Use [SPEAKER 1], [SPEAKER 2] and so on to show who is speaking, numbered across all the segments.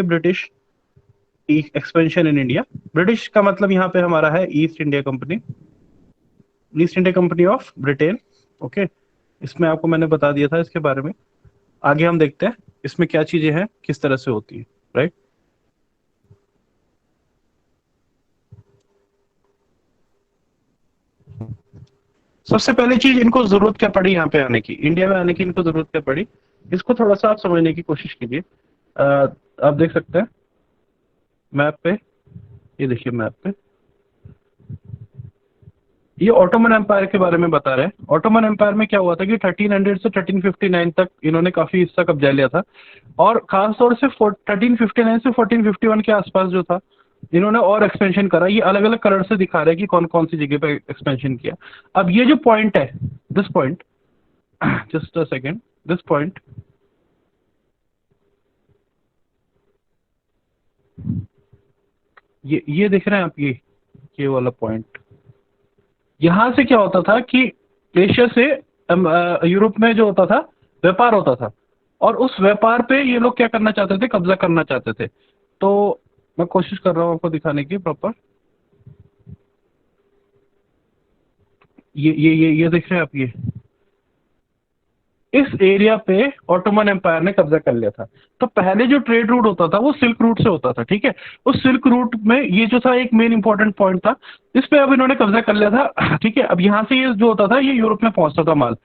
[SPEAKER 1] British expansion in India. British का मतलब यहाँ पे हमारा है east India company, east India company of Britain. Okay, इसमें आपको मैंने बता दिया था इसके बारे में। आगे हम देखते हैं इसमें क्या चीजें हैं, किस तरह से होती है, राइट। सबसे पहली चीज, इनको जरूरत क्या पड़ी यहाँ पे आने की, इंडिया में आने की इनको जरूरत क्या पड़ी, इसको थोड़ा सा आप समझने की कोशिश कीजिए। आप देख सकते हैं मैप पे, ये देखिए मैप पे, ये ऑटोमन एम्पायर के बारे में बता रहे हैं। ऑटोमन एम्पायर में क्या हुआ था कि 1300 से 1359 तक इन्होंने काफी हिस्सा कब्जा लिया था, और खासतौर से 1359 से 1451 के आसपास जो था, इन्होंने और एक्सपेंशन करा। ये अलग अलग कलर से दिखा रहे हैं कि कौन कौन सी जगह पे एक्सपेंशन किया। अब ये जो पॉइंट है, this point, just a second, this point, ये देख रहे हैं आप, ये वाला पॉइंट, यहां से क्या होता था कि एशिया से यूरोप में जो होता था व्यापार होता था, और उस व्यापार पे ये लोग क्या करना चाहते थे, कब्जा करना चाहते थे। तो मैं कोशिश कर रहा हूँ आपको दिखाने की प्रॉपर। ये देख रहे हैं आप, ये इस एरिया पे ऑटोमन एम्पायर ने कब्जा कर लिया था। तो पहले जो ट्रेड रूट होता था वो सिल्क रूट से होता था, ठीक है। उस सिल्क रूट में ये जो था एक मेन इंपॉर्टेंट पॉइंट था, इस पे अब इन्होंने कब्जा कर लिया था, ठीक है। अब यहाँ से ये जो होता था ये यूरोप में पहुंचता था माल,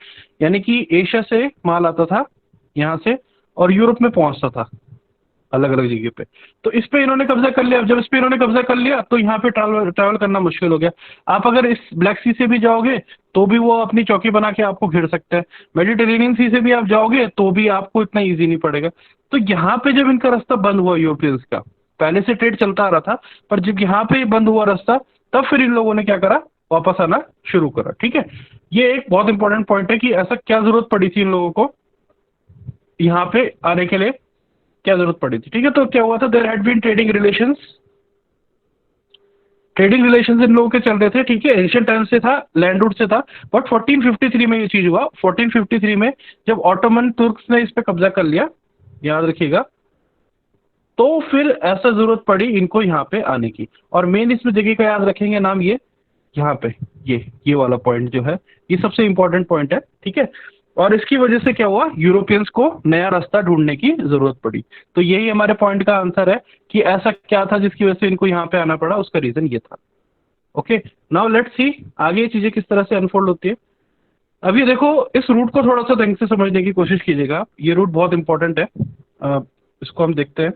[SPEAKER 1] यानी कि एशिया से माल आता था यहाँ से और यूरोप में पहुंचता था अलग अलग जगह पे। तो इस पे इन्होंने कब्जा कर लिया। अब जब इस पे इन्होंने कब्जा कर लिया तो यहाँ पे ट्रैवल ट्रैवल करना मुश्किल हो गया। आप अगर इस ब्लैक सी से भी जाओगे तो भी वो अपनी चौकी बना के आपको घेर सकते हैं, मेडिटेरेनियन सी से भी आप जाओगे तो भी आपको इतना ईजी नहीं पड़ेगा। तो यहाँ पे जब इनका रास्ता बंद हुआ यूरोपियंस का, पहले से ट्रेड चलता आ रहा था, पर जब यहाँ पे बंद हुआ रास्ता, तब फिर इन लोगों ने क्या करा, वापस आना शुरू करा, ठीक है। ये एक बहुत इंपॉर्टेंट पॉइंट है कि ऐसा क्या जरूरत पड़ी थी इन लोगों को यहाँ पे आने के लिए, क्या जरूरत पड़ी थी, ठीक है। तो क्या हुआ था, there had been trading relations, trading relations इन लोगों के चल रहे थे, ठीक है। एशियन टाइम से था, लैंड रूट से था। बट 1453 में ये चीज हुआ। 1453 में जब ऑटोमन तुर्क्स ने इस पे कब्जा कर लिया, याद रखिएगा, तो फिर ऐसा जरूरत पड़ी इनको यहाँ पे आने की। और मेन इसमें जगह का याद रखेंगे नाम, ये यहाँ पे, ये वाला पॉइंट जो है, ये सबसे इंपॉर्टेंट पॉइंट है, ठीक है। और इसकी वजह से क्या हुआ, यूरोपियंस को नया रास्ता ढूंढने की जरूरत पड़ी। तो यही हमारे पॉइंट का आंसर है कि ऐसा क्या था जिसकी वजह से इनको यहाँ पे आना पड़ा, उसका रीजन ये था। ओके, नाउ लेट्स सी आगे ये चीजें किस तरह से अनफोल्ड होती है। अब ये देखो, इस रूट को थोड़ा सा ढंग से समझने की कोशिश कीजिएगा, ये रूट बहुत इंपॉर्टेंट है। इसको हम देखते हैं,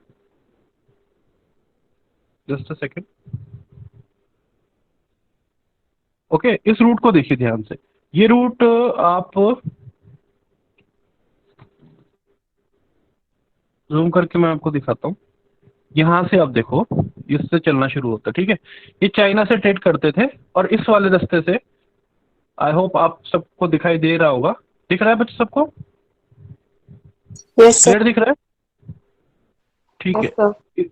[SPEAKER 1] जस्ट अ सेकेंड। ओके, इस रूट को देखिए ध्यान से। ये रूट आप जूम करके मैं आपको दिखाता हूँ। यहाँ से आप देखो, इससे चलना शुरू होता है, ठीक है। ये चाइना से ट्रेड करते थे, और इस वाले रास्ते से, आई होप आप सबको दिखाई दे रहा होगा, दिख रहा है बच्चे सबको,
[SPEAKER 2] यस सर।
[SPEAKER 1] क्लियर दिख रहा है, ठीक
[SPEAKER 2] यस
[SPEAKER 1] है।
[SPEAKER 2] सर।
[SPEAKER 1] इ-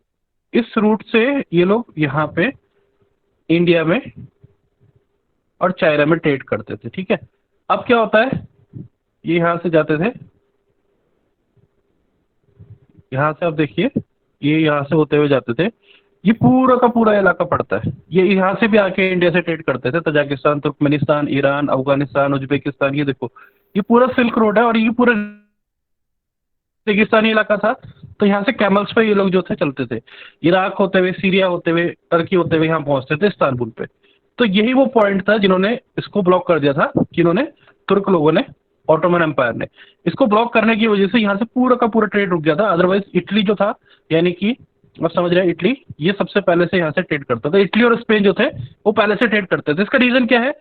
[SPEAKER 1] इस रूट से ये लोग यहाँ पे इंडिया में और चाइना में ट्रेड करते थे, ठीक है। अब क्या होता है, ये यहाँ से जाते थे, यहाँ से आप देखिए, ये यहाँ से होते हुए जाते थे। ये पूरा का पूरा इलाका पड़ता है, ये यहाँ से भी आके इंडिया से ट्रेड करते थे, Tajikistan, Turkmenistan, Iran, Afghanistan, Uzbekistan, ये देखो, ये पूरा सिल्क रोड है, और ये पूरा रेगिस्तानी इलाका था। तो यहाँ से कैमल्स पे ये लोग जो थे चलते थे, इराक होते हुए, सीरिया होते हुए, टर्की होते हुए यहाँ पहुंचते थे इस्तांबुल पे। तो यही वो पॉइंट था जिन्होंने इसको ब्लॉक कर दिया था, जिन्होंने, तुर्क लोगों ने, ऑटोमन एम्पायर ने। इसको ब्लॉक करने की वजह से यहाँ से पूरा का पूरा ट्रेड रुक गया था। अदरवाइज इटली जो था, यानी कि आप समझ रहे हैं, इटली ये सबसे पहले से यहाँ से ट्रेड करता था। इटली और स्पेन जो थे वो पहले से ट्रेड करते थे। इसका रीजन क्या है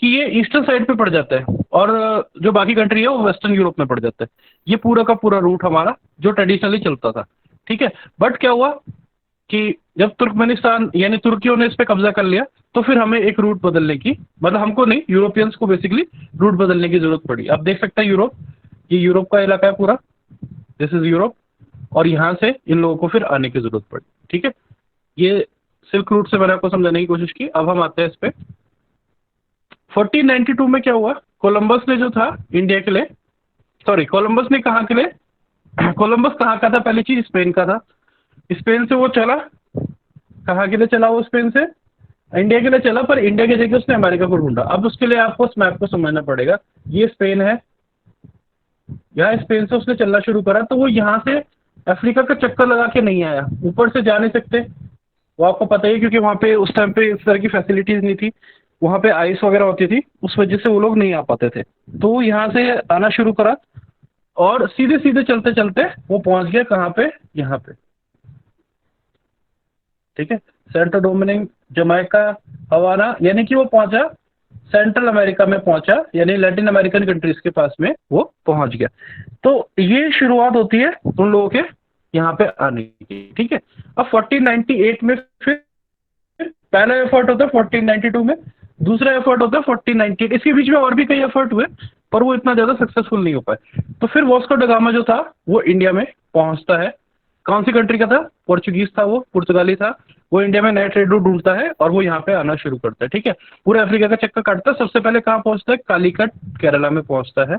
[SPEAKER 1] कि ये ईस्टर्न साइड पे पड़ जाता है, और जो बाकी कंट्री है वो वेस्टर्न यूरोप में पड़ जाता है। ये पूरा का पूरा रूट हमारा जो ट्रेडिशनली चलता था, ठीक है। बट क्या हुआ कि जब तुर्कमेनिस्तान यानी तुर्कियों ने इस पे कब्जा कर लिया, तो फिर हमें एक रूट बदलने की, मतलब हमको नहीं, यूरोपियंस को बेसिकली रूट बदलने की जरूरत पड़ी। अब देख सकते हैं यूरोप, ये यूरोप का इलाका है पूरा, दिस इज यूरोप, और यहाँ से इन लोगों को फिर आने की जरूरत पड़ी, ठीक है। ये सिल्क रूट से मैंने आपको समझाने की कोशिश की। अब हम आते हैं इस पे। 1492 में क्या हुआ, कोलंबस ने जो था इंडिया के लिए, सॉरी, कोलंबस ने कहाँ के लिए, कोलंबस कहाँ का था, पहली चीज स्पेन का था। स्पेन से वो चला, कहाँ के लिए चला वो स्पेन से? इंडिया के लिए चला, पर इंडिया की जगह उसने अमेरिका को ढूंढा। अब उसके लिए आपको उस मैप को समझना पड़ेगा। ये स्पेन है, यहाँ स्पेन से उसने चलना शुरू करा, तो वो यहाँ से अफ्रीका का चक्कर लगा के नहीं आया, ऊपर से जा नहीं सकते, वो आपको पता ही है, क्योंकि वहाँ पे उस टाइम पे इस तरह की फैसिलिटीज नहीं थी, वहाँ पे आइस वगैरह होती थी, उस वजह से वो लोग नहीं आ पाते थे। तो वो यहाँ से आना शुरू करा, और सीधे सीधे चलते चलते वो पहुंच गया कहाँ पे, यहाँ पे, ठीक है, सेंट्रो डोमिनिक, जमैका, हवाना, यानी कि वो पहुंचा सेंट्रल अमेरिका में पहुंचा, यानी लैटिन अमेरिकन कंट्रीज के पास में वो पहुंच गया। तो ये शुरुआत होती है उन लोगों के यहाँ पे आने की, ठीक है। अब 1498 में फिर पहला एफर्ट होता है, 1492 में दूसरा एफर्ट होता है, 1498। इसके बीच में और भी कई एफर्ट हुए, पर वो इतना ज्यादा सक्सेसफुल नहीं हो पाए। तो फिर वास्को ड गामा जो था वो इंडिया में पहुंचता है। कौन सी कंट्री का था? पोर्चुगीज था, वो पुर्तगाली था। वो इंडिया में नए ट्रेड रूट ढूंढता है और वो यहाँ पे आना शुरू करता है, ठीक है। पूरे अफ्रीका का चक्कर काटता है। सबसे पहले कहाँ पहुंचता है? कालीकट, केरला में पहुंचता है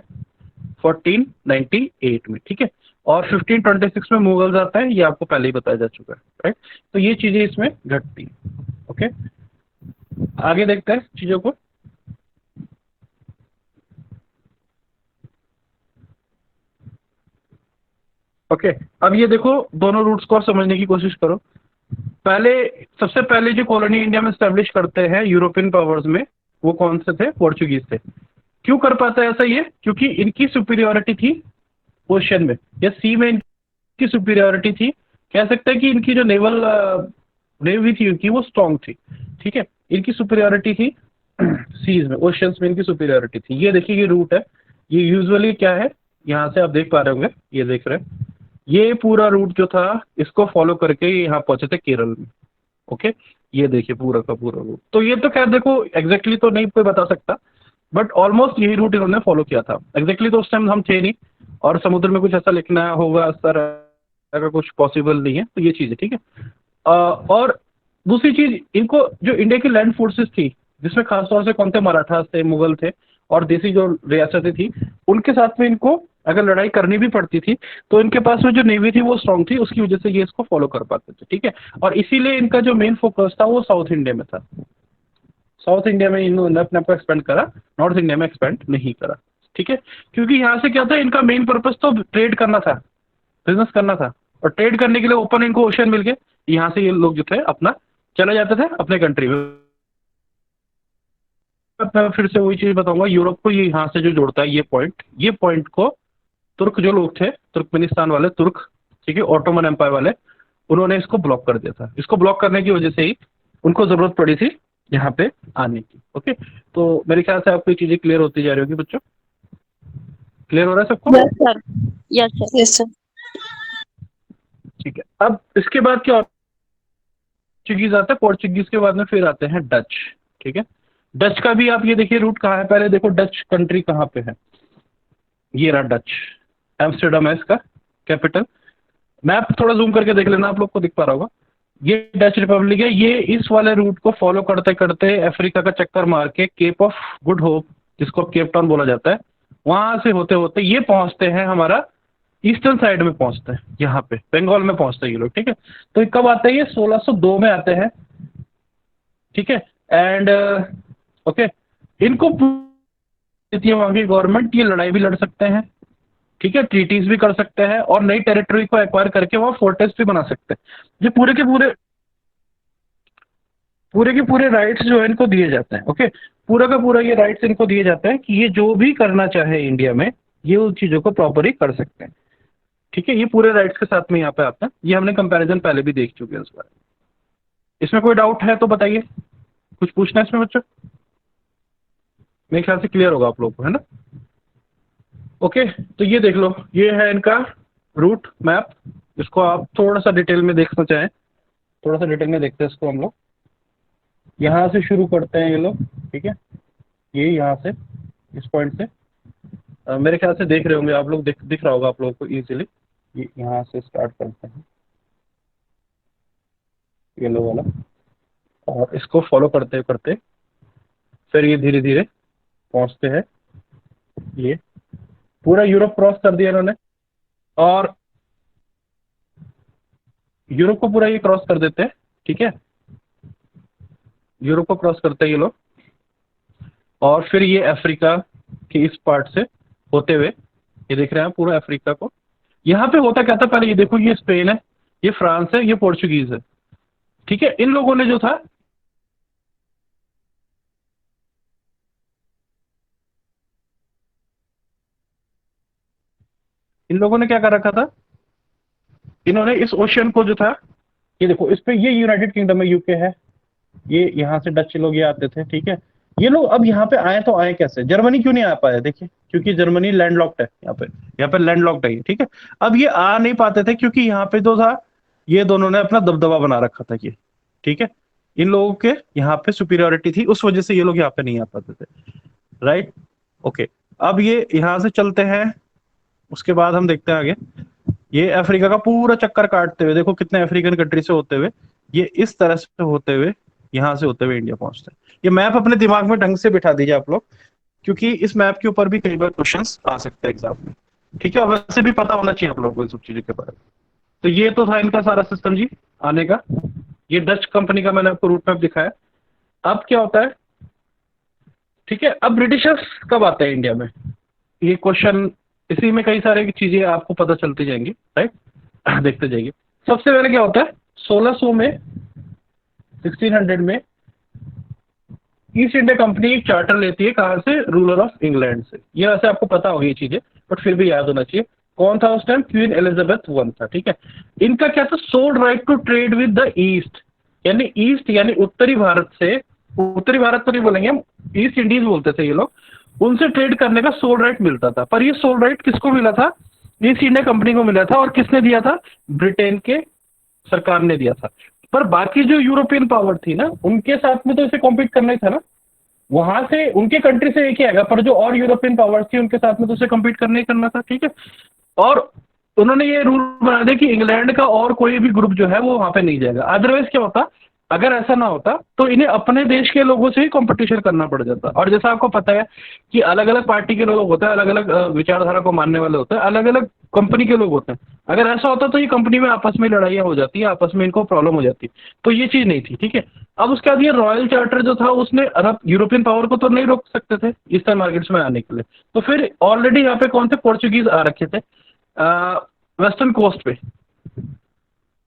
[SPEAKER 1] 1498 में, ठीक है। और 1526 में मुगल्स आता है, ये आपको पहले ही बताया जा चुका है, राइट। तो ये चीजें इसमें घटती हैं, ओके। आगे देखते हैं चीजों को। ओके, अब ये देखो, दोनों रूट्स को और समझने की कोशिश करो। पहले, सबसे पहले जो कॉलोनी इंडिया में स्टैब्लिश करते हैं यूरोपियन पावर्स में, वो कौन से थे? पोर्चुगीज थे। क्यों कर पाता है ऐसा ये? क्योंकि इनकी सुपीरियोरिटी थी ओशन में या सी में, इनकी सुपीरियोरिटी थी। कह सकते हैं कि इनकी जो नेवल नेवी थी उनकी, वो स्ट्रांग थी, ठीक है। इनकी सुपीरियोरिटी थी सीज में, ओशंस में इनकी सुपीरियोरिटी थी। ये देखिए, ये रूट है, ये यूजुअली क्या है, यहाँ से आप देख पा रहे होंगे, ये देख रहे हैं, ये पूरा रूट जो था इसको फॉलो करके ये यहाँ पहुंचे थे केरल में, ओके। ये देखिए पूरा का पूरा रूट। तो ये तो खैर देखो एग्जैक्टली तो नहीं कोई बता सकता, बट ऑलमोस्ट यही रूट इन्होंने फॉलो किया था। एग्जैक्टली तो उस टाइम हम थे नहीं, और समुद्र में कुछ ऐसा लिखना होगा सर, अगर कुछ पॉसिबल नहीं है, तो ये चीज़ है, ठीक है। और दूसरी चीज, इनको जो इंडिया की लैंड फोर्सेस थी, जिसमें खासतौर से कौन थे? मराठास थे, मुगल थे, और देसी जो रियासतें थी, उनके साथ में इनको अगर लड़ाई करनी भी पड़ती थी, तो इनके पास में जो नेवी थी वो स्ट्रांग थी, उसकी वजह से ये इसको फॉलो कर पाते थे, ठीक है। और इसीलिए इनका जो मेन फोकस था वो साउथ इंडिया में था। साउथ इंडिया में इन्होंने अपने आप को एक्सपेंड करा, नॉर्थ इंडिया में एक्सपेंड नहीं करा, ठीक है। क्योंकि यहाँ से क्या था, इनका मेन पर्पज तो ट्रेड करना था, बिजनेस करना था, और ट्रेड करने के लिए ओपन इनको ओशन मिल गए। यहाँ से ये लोग जो थे अपना चले जाते थे अपने कंट्री में। मैं फिर से वही चीज बताऊंगा, यूरोप को ये यहाँ से जो जोड़ता है, ये पॉइंट को तुर्क जो लोग थे, तुर्कमेनिस्तान वाले तुर्क, ठीक है, ऑटोमन एम्पायर वाले, उन्होंने इसको ब्लॉक कर दिया था। इसको ब्लॉक करने की वजह से ही उनको जरूरत पड़ी थी यहाँ पे आने की, ओके। तो मेरे ख्याल से आपको ये चीजें क्लियर होती जा रही होगी बच्चों। क्लियर हो रहा है सबको?
[SPEAKER 2] Yes sir. Yes sir.
[SPEAKER 3] Yes sir.
[SPEAKER 1] ठीक है। अब इसके बाद क्या, पोर्चुगीज आता है, पोर्चुगीज के बाद में फिर आते हैं डच, ठीक है। डच का भी आप ये देखिए रूट कहाँ है, पहले देखो डच कंट्री कहाँ पे है। ये रहा डच, एम्स्टर्डम है इसका कैपिटल। मैप थोड़ा जूम करके देख लेना, आप लोग को दिख पा रहा होगा। ये डच रिपब्लिक है। ये इस वाले रूट को फॉलो करते करते अफ्रीका का चक्कर मार के केप ऑफ गुड होप, जिसको केप टाउन बोला जाता है, वहां से होते होते ये पहुंचते हैं हमारा ईस्टर्न साइड में, पहुंचते हैं यहाँ पे बंगाल में पहुंचते हैं ये लोग, ठीक है। तो ये कब आते हैं? ये 1602 में आते हैं, ठीक है। एंड ओके, इनको देती है वहां की गवर्नमेंट, ये लड़ाई भी लड़ सकते हैं, ठीक है, ट्रीटीज भी कर सकते हैं, और नई टेरिटरी को एक्वायर करके वहां फोर्टेस भी बना सकते हैं। ये पूरे के पूरे राइट्स जो है इनको दिए जाते हैं, ओके। पूरा का पूरा ये राइट्स इनको दिए जाते हैं कि ये जो भी करना चाहे इंडिया में, ये उन चीजों को प्रॉपरली कर सकते हैं, ठीक है। ये पूरे राइट्स के साथ में यहाँ पे आता है। ये हमने कंपैरिजन पहले भी देख चुके हैं इस बार। इसमें कोई डाउट है तो बताइए, कुछ पूछना है इसमें बच्चों? मेरे ख्याल से क्लियर होगा आप लोगों को, है ना? ओके, तो ये देख लो, ये है इनका रूट मैप। इसको आप थोड़ा सा डिटेल में देखना चाहें, थोड़ा सा डिटेल में देखते हैं इसको हम लोग। यहाँ से शुरू करते हैं ये लोग, ठीक है। ये यहाँ से, इस पॉइंट से मेरे ख्याल से देख रहे होंगे आप लोग, दिख रहा होगा आप लोगों को इजीली। ये यहाँ से स्टार्ट करते हैं, येलो वाला, और इसको फॉलो करते करते फिर ये धीरे धीरे पहुँचते हैं। ये पूरा यूरोप क्रॉस कर दिया इन्होंने, और यूरोप को पूरा ये क्रॉस कर देते हैं, ठीक है, यूरोप को क्रॉस करते हैं ये लोग, और फिर ये अफ्रीका के इस पार्ट से होते हुए, ये देख रहे हैं पूरा अफ्रीका को। यहाँ पे होता क्या था पहले, ये देखो, ये स्पेन है, ये फ्रांस है, ये पोर्चुगीज है, ठीक है। इन लोगों ने जो था इन लोगों ने क्या कर रखा था, इन्होंने इस ओशियन को जो था, ये देखो इस पे, ये यूनाइटेड किंगडम में यूके है, ये यहाँ से डच लोग ये आते थे, ठीक है। ये लोग अब यहाँ पे आए तो आए कैसे, जर्मनी क्यों नहीं आ पाए, देखिए, क्योंकि जर्मनी लैंडलॉक्ड है, यहाँ पे लैंडलॉक्ड है ये, ठीक है। अब ये आ नहीं पाते थे क्योंकि यहाँ पे जो था, ये दोनों ने अपना दबदबा बना रखा था ये, ठीक है। इन लोगों के यहाँ पे सुपीरियोरिटी थी, उस वजह से ये लोग यहाँ पे नहीं आ पाते थे, राइट, ओके। अब ये यहाँ से चलते हैं, उसके बाद हम देखते हैं आगे, ये अफ्रीका का पूरा चक्कर काटते हुए, देखो कितने अफ्रीकन कंट्री से होते हुए, ये इस तरह से होते हुए, यहाँ से होते हुए इंडिया पहुंचते हैं। ये मैप अपने दिमाग में ढंग से बिठा दीजिए आप लोग, क्योंकि इस मैप के ऊपर भी कई बार क्वेश्चंस आ सकते हैं एग्जाम में, ठीक है। और वैसे भी पता होना चाहिए आप लोगों को इन सब चीजों के बारे में। तो ये तो था इनका सारा सिस्टम जी आने का। ये डच कंपनी का मैंने आपको रूट मैप दिखाया। अब क्या होता है, ठीक है, अब ब्रिटिशर्स कब आते हैं इंडिया में, ये क्वेश्चन, इसी में कई सारे चीजें आपको पता चलती जाएंगी, राइट, देखते जाइए। सबसे पहले क्या होता है, 1600 में, 1600 में ईस्ट इंडिया कंपनी एक चार्टर लेती है, कहां से, रूलर ऑफ इंग्लैंड से। ये वैसे आपको पता होगी ये चीजें, बट फिर भी याद होना चाहिए। कौन था उस टाइम, क्वीन एलिजाबेथ वन था, ठीक है। इनका क्या था, sole right to trade with the east, यानी ईस्ट यानी उत्तरी भारत से, उत्तरी भारत तो नहीं बोलेंगे हम, ईस्ट इंडीज बोलते थे ये लोग, उनसे ट्रेड करने का सोल्ड राइट मिलता था। पर ये सोल्ड राइट किसको मिला था, ईस्ट इंडिया कंपनी को मिला था। और किसने दिया था, ब्रिटेन के सरकार ने दिया था। पर बाकी जो यूरोपियन पावर थी ना, उनके साथ में तो इसे कॉम्पीट करना ही था ना, वहां से उनके कंट्री से एक ही आएगा, पर जो और यूरोपियन पावर्स थी उनके साथ में तो उसे कम्पीट करना ही करना था, ठीक है। और उन्होंने ये रूल बना दिया कि इंग्लैंड का और कोई भी ग्रुप जो है वो वहां पे नहीं जाएगा। अदरवाइज क्या होता, अगर ऐसा ना होता तो इन्हें अपने देश के लोगों से ही कंपटीशन करना पड़ जाता। और जैसा आपको पता है कि अलग अलग पार्टी के लोग होते हैं, अलग अलग विचारधारा को मानने वाले होते हैं, अलग अलग कंपनी के लोग होते हैं। अगर ऐसा होता तो ये कंपनी में आपस में लड़ाइयाँ हो जाती है, आपस में इनको प्रॉब्लम हो जाती। तो ये चीज़ नहीं थी, ठीक है। अब उसके बाद ये रॉयल चार्टर जो था, उसने अरब यूरोपियन पावर को तो नहीं रोक सकते थे ईस्टर्न मार्केट्स में आने के लिए। तो फिर ऑलरेडी यहाँ पे कौन थे, पोर्चुगीज आ रखे थे वेस्टर्न कोस्ट पे।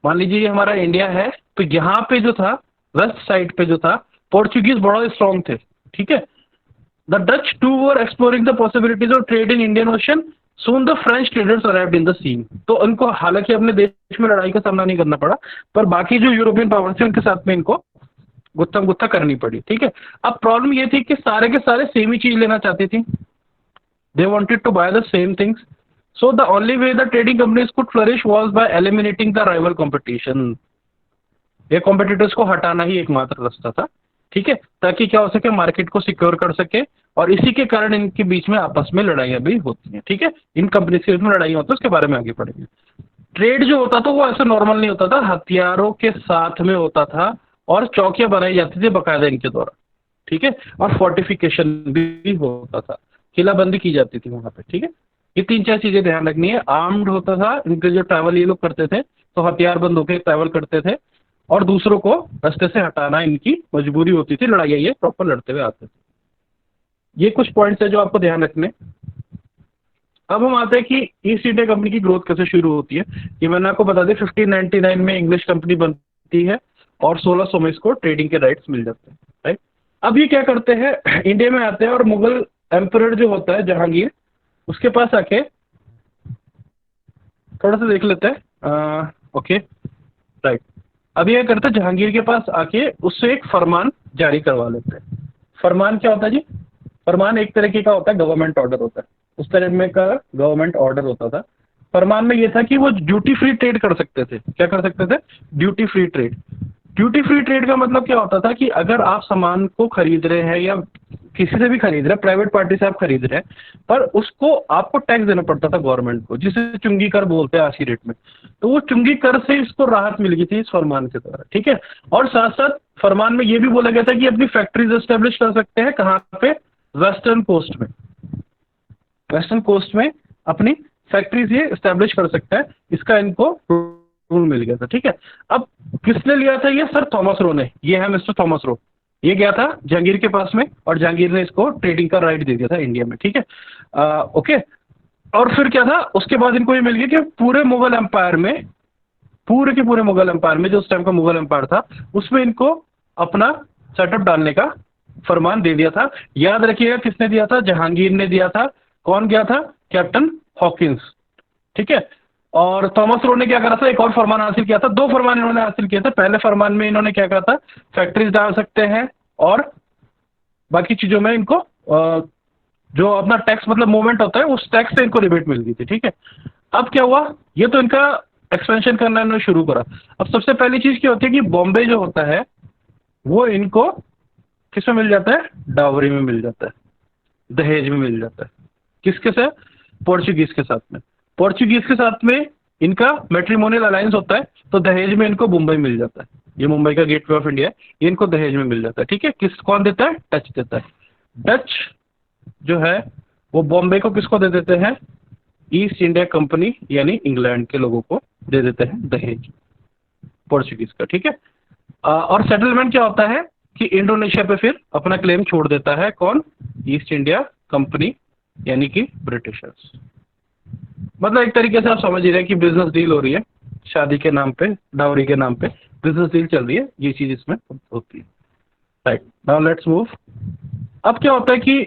[SPEAKER 1] मान लीजिए ये हमारा इंडिया है, तो यहाँ पे जो था, वेस्ट साइड पे जो था, पोर्चुगीज बड़ा स्ट्रॉन्ग थे, ठीक है। The Dutch too were exploring the possibilities of trade in Indian Ocean, soon the French traders arrived in the scene. तो उनको हालांकि अपने देश में लड़ाई का सामना नहीं करना पड़ा, पर बाकी जो यूरोपियन पावर थे उनके साथ में इनको गुत्था गुत्था करनी पड़ी, ठीक है। अब प्रॉब्लम ये थी कि सारे के सारे सेम ही चीज लेना चाहती थी, they wanted to buy the same things. So the only way the trading companies could flourish was by eliminating the rival competition. ये competitors को हटाना ही एकमात्र रास्ता था, ठीक है, ताकि क्या हो सके, मार्केट को सिक्योर कर सके। और इसी के कारण इनके बीच में आपस में लड़ाइयाँ भी होती हैं, ठीक है। इन कंपनीज के बीच में लड़ाई होती है, उसके बारे में आगे पढ़ेंगे। ट्रेड जो होता था वो ऐसा नॉर्मल नहीं होता था, हथियारों के साथ में होता था, और चौकियां बनाई जाती थी बकायदा इनके द्वारा, ठीक है। और फोर्टिफिकेशन भी होता था, किलाबंदी की जाती थी वहां पे, ठीक है। ये तीन चार चीजें ध्यान रखनी है। आर्म्ड होता था, इनके जो ट्रैवल ये लोग करते थे तो हथियार बंद होकर ट्रैवल करते थे, और दूसरों को रास्ते से हटाना इनकी मजबूरी होती थी, लड़ाइयाँ ये प्रॉपर लड़ते हुए आते थे। ये कुछ पॉइंट्स है जो आपको ध्यान रखने। अब हम आते हैं कि ईस्ट इंडिया कंपनी की ग्रोथ कैसे शुरू होती है। ये मैंने आपको बता दिया, 1599 में इंग्लिश कंपनी बनती है, और 1600 में इसको ट्रेडिंग के राइट्स मिल जाते हैं, राइट। अब ये क्या करते हैं, इंडिया में आते हैं, और मुगल एम्परर जो होता है जहांगीर, उसके पास आके थोड़ा सा देख लेते हैं, ओके, राइट। अब ये करते हैं, जहांगीर के पास आके उससे एक फरमान जारी करवा लेते हैं। फरमान क्या होता है जी, फरमान एक तरीके का होता है गवर्नमेंट ऑर्डर होता है, उस तरह में का गवर्नमेंट ऑर्डर होता था। फरमान में ये था कि वो ड्यूटी फ्री ट्रेड कर सकते थे। क्या कर सकते थे, duty free trade. Duty free trade का मतलब क्या होता था कि अगर आप सामान को खरीद रहे हैं या किसी से भी खरीद रहे हैं, प्राइवेट पार्टी से आप खरीद रहे हैं, पर उसको आपको टैक्स देना पड़ता था गवर्नमेंट को, जिसे चुंगी कर बोलते हैं आज की डेट में। तो वो चुंगी कर से इसको राहत मिल गई थी इस फरमान के द्वारा, ठीक है। और साथ साथ फरमान में ये भी बोला गया था कि अपनी फैक्ट्रीज एस्टेब्लिश कर सकते हैं, कहाँ पे, वेस्टर्न कोस्ट में। वेस्टर्न कोस्ट में अपनी फैक्ट्रीज ये एस्टेब्लिश कर सकता है, इसका इनको रूल मिल गया था, ठीक है। अब किसने लिया था ये? सर थॉमस रो ने। ये है मिस्टर थॉमस रो। ये गया था जहांगीर के पास में और जहांगीर ने इसको ट्रेडिंग का राइट दे दिया था इंडिया में, ठीक है। ओके। और फिर क्या था उसके बाद इनको ये मिल गया कि पूरे मुगल एम्पायर में, पूरे के पूरे मुगल एम्पायर में जो उस टाइम का मुगल एम्पायर था उसमें इनको अपना सेटअप डालने का फरमान दे दिया था। याद रखिएगा किसने दिया था? जहांगीर ने दिया था। कौन गया था? कैप्टन हॉकिंस, ठीक है। और थॉमस रो ने क्या करा था? एक और फरमान हासिल किया था। दो फरमान इन्होंने हासिल किए थे। पहले फरमान में इन्होंने क्या कहा था? फैक्ट्रीज डाल सकते हैं और बाकी चीजों में इनको जो अपना टैक्स मतलब मूवमेंट होता है उस टैक्स से इनको रिबेट मिल गई थी, ठीक है। अब क्या हुआ? ये तो इनका एक्सपेंशन करना इन्होंने शुरू करा। अब सबसे पहली चीज क्या होती है कि बॉम्बे जो होता है वो इनको किस में मिल जाता है? डावरी में मिल जाता है, दहेज में मिल जाता है। किसके से? पोर्चुगीज के साथ में। पोर्चुगीज के साथ में इनका मैट्रिमोनियल अलायंस होता है, तो दहेज में इनको मुंबई मिल जाता है। ये मुंबई का गेटवे ऑफ इंडिया है, ये इनको दहेज में मिल जाता है, ठीक है। किस कौन देता है? डच देता है। डच जो है वो बॉम्बे को किसको दे देते हैं? ईस्ट इंडिया कंपनी यानी इंग्लैंड के लोगों को दे देते हैं दहेज, पोर्चुगीज का, ठीक है। और सेटलमेंट क्या होता है कि इंडोनेशिया पे फिर अपना क्लेम छोड़ देता है। कौन? ईस्ट इंडिया कंपनी यानी कि ब्रिटिशर्स। मतलब एक तरीके से आप समझ ही रहे हैं कि बिजनेस डील हो रही है, शादी के नाम पे, डाउरी के नाम पे बिजनेस डील चल रही है, ये चीज इसमें होती है। Right, now let's move. अब क्या होता है कि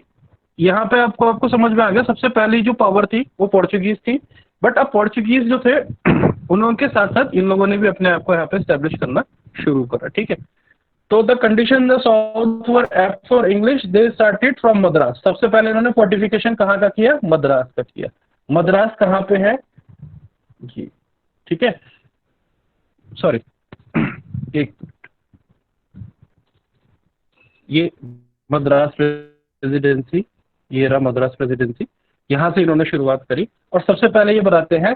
[SPEAKER 1] यहाँ पे आपको समझ में आ गया, सबसे पहली जो पावर थी वो पोर्चुगीज थी। बट अब पोर्चुगीज जो थे उनके साथ साथ इन लोगों ने भी अपने आप को यहाँ पे स्टैब्लिश करना शुरू करा, ठीक है। तो the condition the south were apt for English, they started from Madras. सबसे पहले इन्होंने फोर्टिफिकेशन कहाँ का किया? मद्रास का किया। मद्रास कहाँ पे है जी? ठीक है, सॉरी एक, ये मद्रास प्रेसिडेंसी, ये रहा मद्रास प्रेसिडेंसी। यहाँ से इन्होंने शुरुआत करी और सबसे पहले ये बताते हैं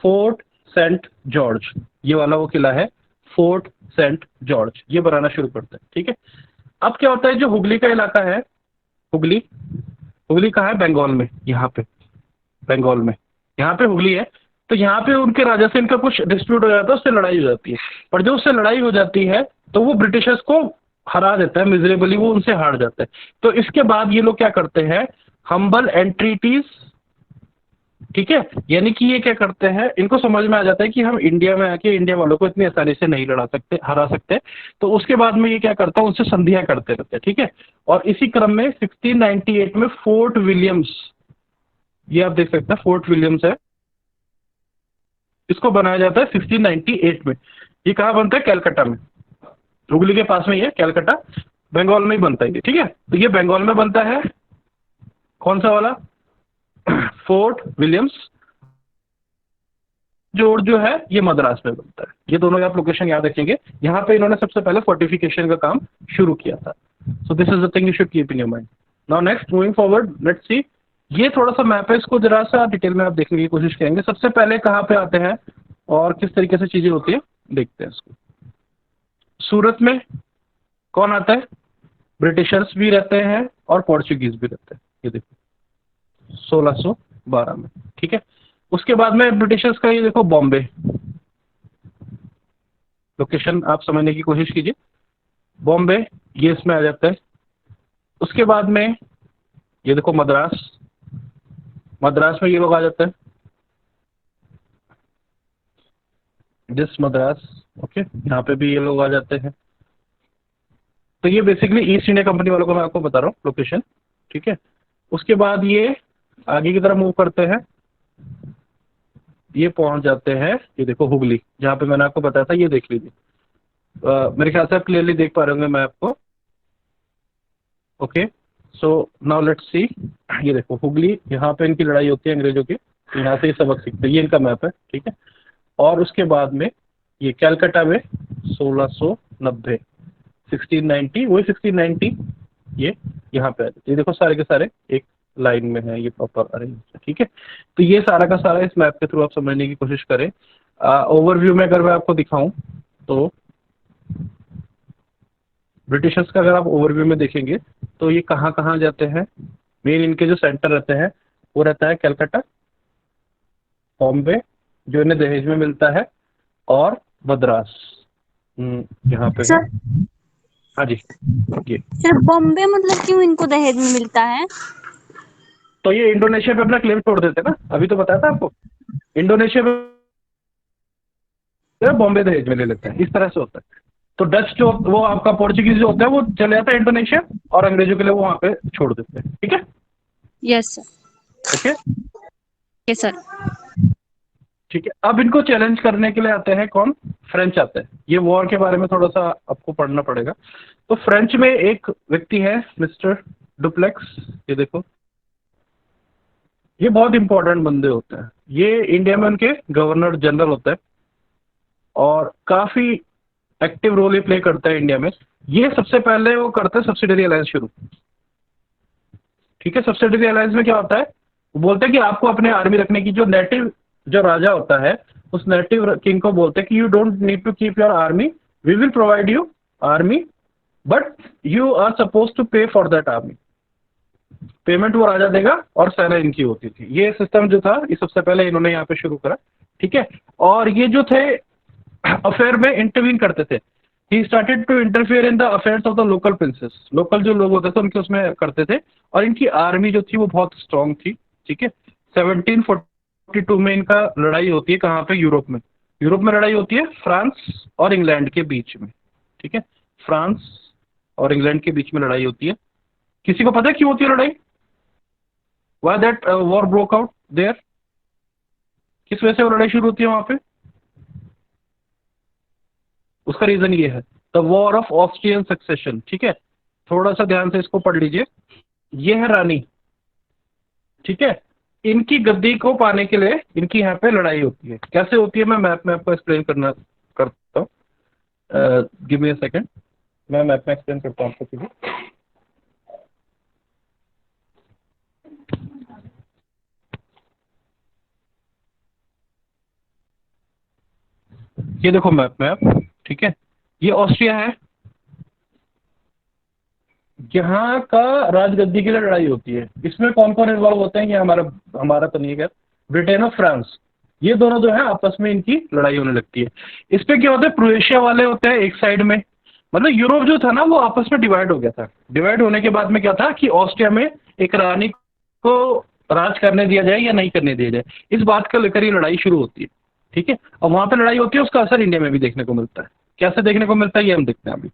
[SPEAKER 1] फोर्ट सेंट जॉर्ज, ये वाला वो किला है फोर्ट सेंट जॉर्ज, ये बनाना शुरू करते हैं, ठीक है। अब क्या होता है, जो हुगली का इलाका है, हुगली, हुगली कहाँ है? बंगाल में, यहाँ पे बंगाल में, यहाँ पे हुगली है। तो यहाँ पे उनके राजा से इनका कुछ डिस्प्यूट हो जाता है, उससे लड़ाई हो जाती है। पर जो उससे लड़ाई हो जाती है तो वो ब्रिटिशर्स को हरा देता है मिजरेबली, वो उनसे हार जाता है। तो इसके बाद ये लोग क्या करते हैं? हम्बल एंट्रीटीज, ठीक है। यानी कि ये क्या करते हैं, इनको समझ में आ जाता है कि हम इंडिया में आके इंडिया वालों को इतनी आसानी से नहीं लड़ा सकते, हरा सकते। तो उसके बाद में ये क्या करता है, उनसे संधियां करते रहते हैं, ठीक है। और इसी क्रम में 1698 में फोर्ट विलियम्स, ये आप देख सकते हैं फोर्ट विलियम्स है, इसको बनाया जाता है 1698 में। ये कहाँ बनता है? कैलकाटा में, हुगली के पास में ही है कैलकाटा, बंगाल में ही बनता है ये, ठीक है। तो ये बंगाल में बनता है, कौन सा वाला? Fort Williams. जो है ये मद्रास में बनता है। ये दोनों आप लोकेशन याद रखेंगे। यहाँ पे इन्होंने सबसे पहले फोर्टिफिकेशन का काम शुरू किया था। So this is the thing you should keep in your mind. Now next, moving forward, let's see. ये थोड़ा सा मैप है, इसको जरा सा डिटेल में आप देखने की कोशिश करेंगे। सबसे पहले कहाँ पे आते हैं और किस तरीके से चीजें होती है, देखते हैं इसको। सूरत में कौन आता है? ब्रिटिशर्स भी रहते हैं और पोर्चुगीज भी रहते हैं, ये देखो 1612 में, ठीक है। उसके बाद में ब्रिटिशर्स का ये देखो बॉम्बे, लोकेशन आप समझने की कोशिश कीजिए। बॉम्बे ये इसमें आ जाता है। उसके बाद में ये देखो मद्रास, मद्रास में ये लोग आ जाते हैं, दिस मद्रास, ओके, यहाँ पे भी ये लोग आ जाते हैं। तो ये बेसिकली ईस्ट इंडिया कंपनी वालों को मैं आपको बता रहा हूँ लोकेशन, ठीक है। उसके बाद ये आगे की तरफ मूव करते हैं, ये पहुंच जाते हैं, ये देखो हुगली, जहाँ पे मैंने आपको बताया था, ये देख लीजिए। मेरे ख्याल से आप क्लियरली देख पा रहे होंगे मैप को, okay. So now let's see, ये देखो हुगली, यहाँ पे इनकी लड़ाई होती है अंग्रेजों की, यहाँ से ये सबक सीखते हैं, ये इनका मैप है, ठीक है। और उसके बाद में ये कैलकाटा में 1690, 1690, वही 1690, ये यहाँ पे ये देखो सारे के सारे एक लाइन में है, ये प्रॉपर अरेंज है, ठीक है। तो ये सारा का सारा इस मैप के थ्रू आप समझने की कोशिश करें। ओवरव्यू में अगर मैं आपको दिखाऊं तो ब्रिटिशर्स का अगर आप ओवरव्यू में देखेंगे तो ये कहाँ कहाँ जाते हैं, मेन इनके जो सेंटर रहते हैं वो रहता है कैलकाटा, बॉम्बे जो इन्हें दहेज में मिलता है, और मद्रास। यहाँ पे है।
[SPEAKER 2] सर
[SPEAKER 1] हाँ जी, ये
[SPEAKER 2] सर बॉम्बे मतलब क्यों इनको दहेज में मिलता है?
[SPEAKER 1] तो ये इंडोनेशिया पे अपना क्लेम छोड़ देते ना, अभी तो बताया था आपको। इंडोनेशिया पे बॉम्बे दहेज में ले लेते हैं, इस तरह से होता है। तो डच जो वो आपका पोर्चुगीज जो होता है वो चले जाता है इंडोनेशिया, और अंग्रेजों के लिए वो वहाँ पे छोड़ देते हैं। ठीक है,
[SPEAKER 2] yes sir.
[SPEAKER 1] Okay,
[SPEAKER 2] yes sir.
[SPEAKER 1] ठीक है। अब इनको चैलेंज करने के लिए आते हैं कौन? फ्रेंच आते हैं। ये वॉर के बारे में थोड़ा सा आपको पढ़ना पड़ेगा। तो फ्रेंच में एक व्यक्ति है मिस्टर डुप्लेक्स, ये देखो, ये बहुत इंपॉर्टेंट बंदे होते हैं। ये इंडिया में उनके गवर्नर जनरल होते हैं और काफी एक्टिव रोल ये प्ले करता है इंडिया में। ये सबसे पहले वो करते हैं सब्सिडरी अलायंस शुरू। ठीक है, सब्सिडरी अलायंस में क्या होता है, वो बोलते हैं कि आपको अपने आर्मी रखने की, जो नेटिव जो राजा होता है उस नेटिव किंग को बोलते हैं कि you don't need to keep your army, we will provide you army, but you are suppose to pay for that army. Payment वो राजा देगा और सेना इनकी होती थी। ये सिस्टम जो था ये सबसे पहले इन्होंने यहाँ पे शुरू करा। ठीक है, और ये जो थे अफेयर में इंटरवीन करते थे। He started to interfere in the affairs of the local princes. Local जो लोग होते थे उनके उसमें करते थे, और इनकी आर्मी जो थी वो बहुत स्ट्रांग थी। ठीक है, 1742 में इनका लड़ाई होती है, कहाँ पे? यूरोप में। यूरोप में लड़ाई होती है फ्रांस और इंग्लैंड के बीच में। ठीक है, फ्रांस और इंग्लैंड के बीच में लड़ाई होती है। किसी को पता है क्यों होती है लड़ाई? Why that war broke out there? किस वजह से वो लड़ाई शुरू होती है वहां पे? उसका रीजन ये है, the war of Austrian succession. ठीक है, थोड़ा सा ध्यान से इसको पढ़ लीजिए। ये है रानी, ठीक है, इनकी गद्दी को पाने के लिए इनकी यहाँ पे लड़ाई होती है। कैसे होती है मैं मैप में आपको एक्सप्लेन करता हूँ। गिव मी अ सेकंड, मैं मैप में एक्सप्लेन करता हूँ आपको चीजें। ये देखो मैप में आप, ठीक है, ये ऑस्ट्रिया है, यहाँ का राजगद्दी के लिए लड़ाई होती है। इसमें कौन कौन इन्वॉल्व होते हैं? ये हमारा हमारा तो नहीं है, खैर, ब्रिटेन और फ्रांस, ये दोनों जो है आपस में इनकी लड़ाई होने लगती है। इस पे क्या होता है, प्रोएशिया वाले होते हैं एक साइड में, मतलब यूरोप जो था ना वो आपस में डिवाइड हो गया था। डिवाइड होने के बाद में क्या था कि ऑस्ट्रिया में एक रानी को राज करने दिया जाए या नहीं करने दिया जाए, इस बात को लेकर ये लड़ाई शुरू होती है। ठीक है, और वहां पे लड़ाई होती है, उसका असर इंडिया में भी देखने को मिलता है। कैसे देखने को मिलता है ये हम देखते हैं अभी।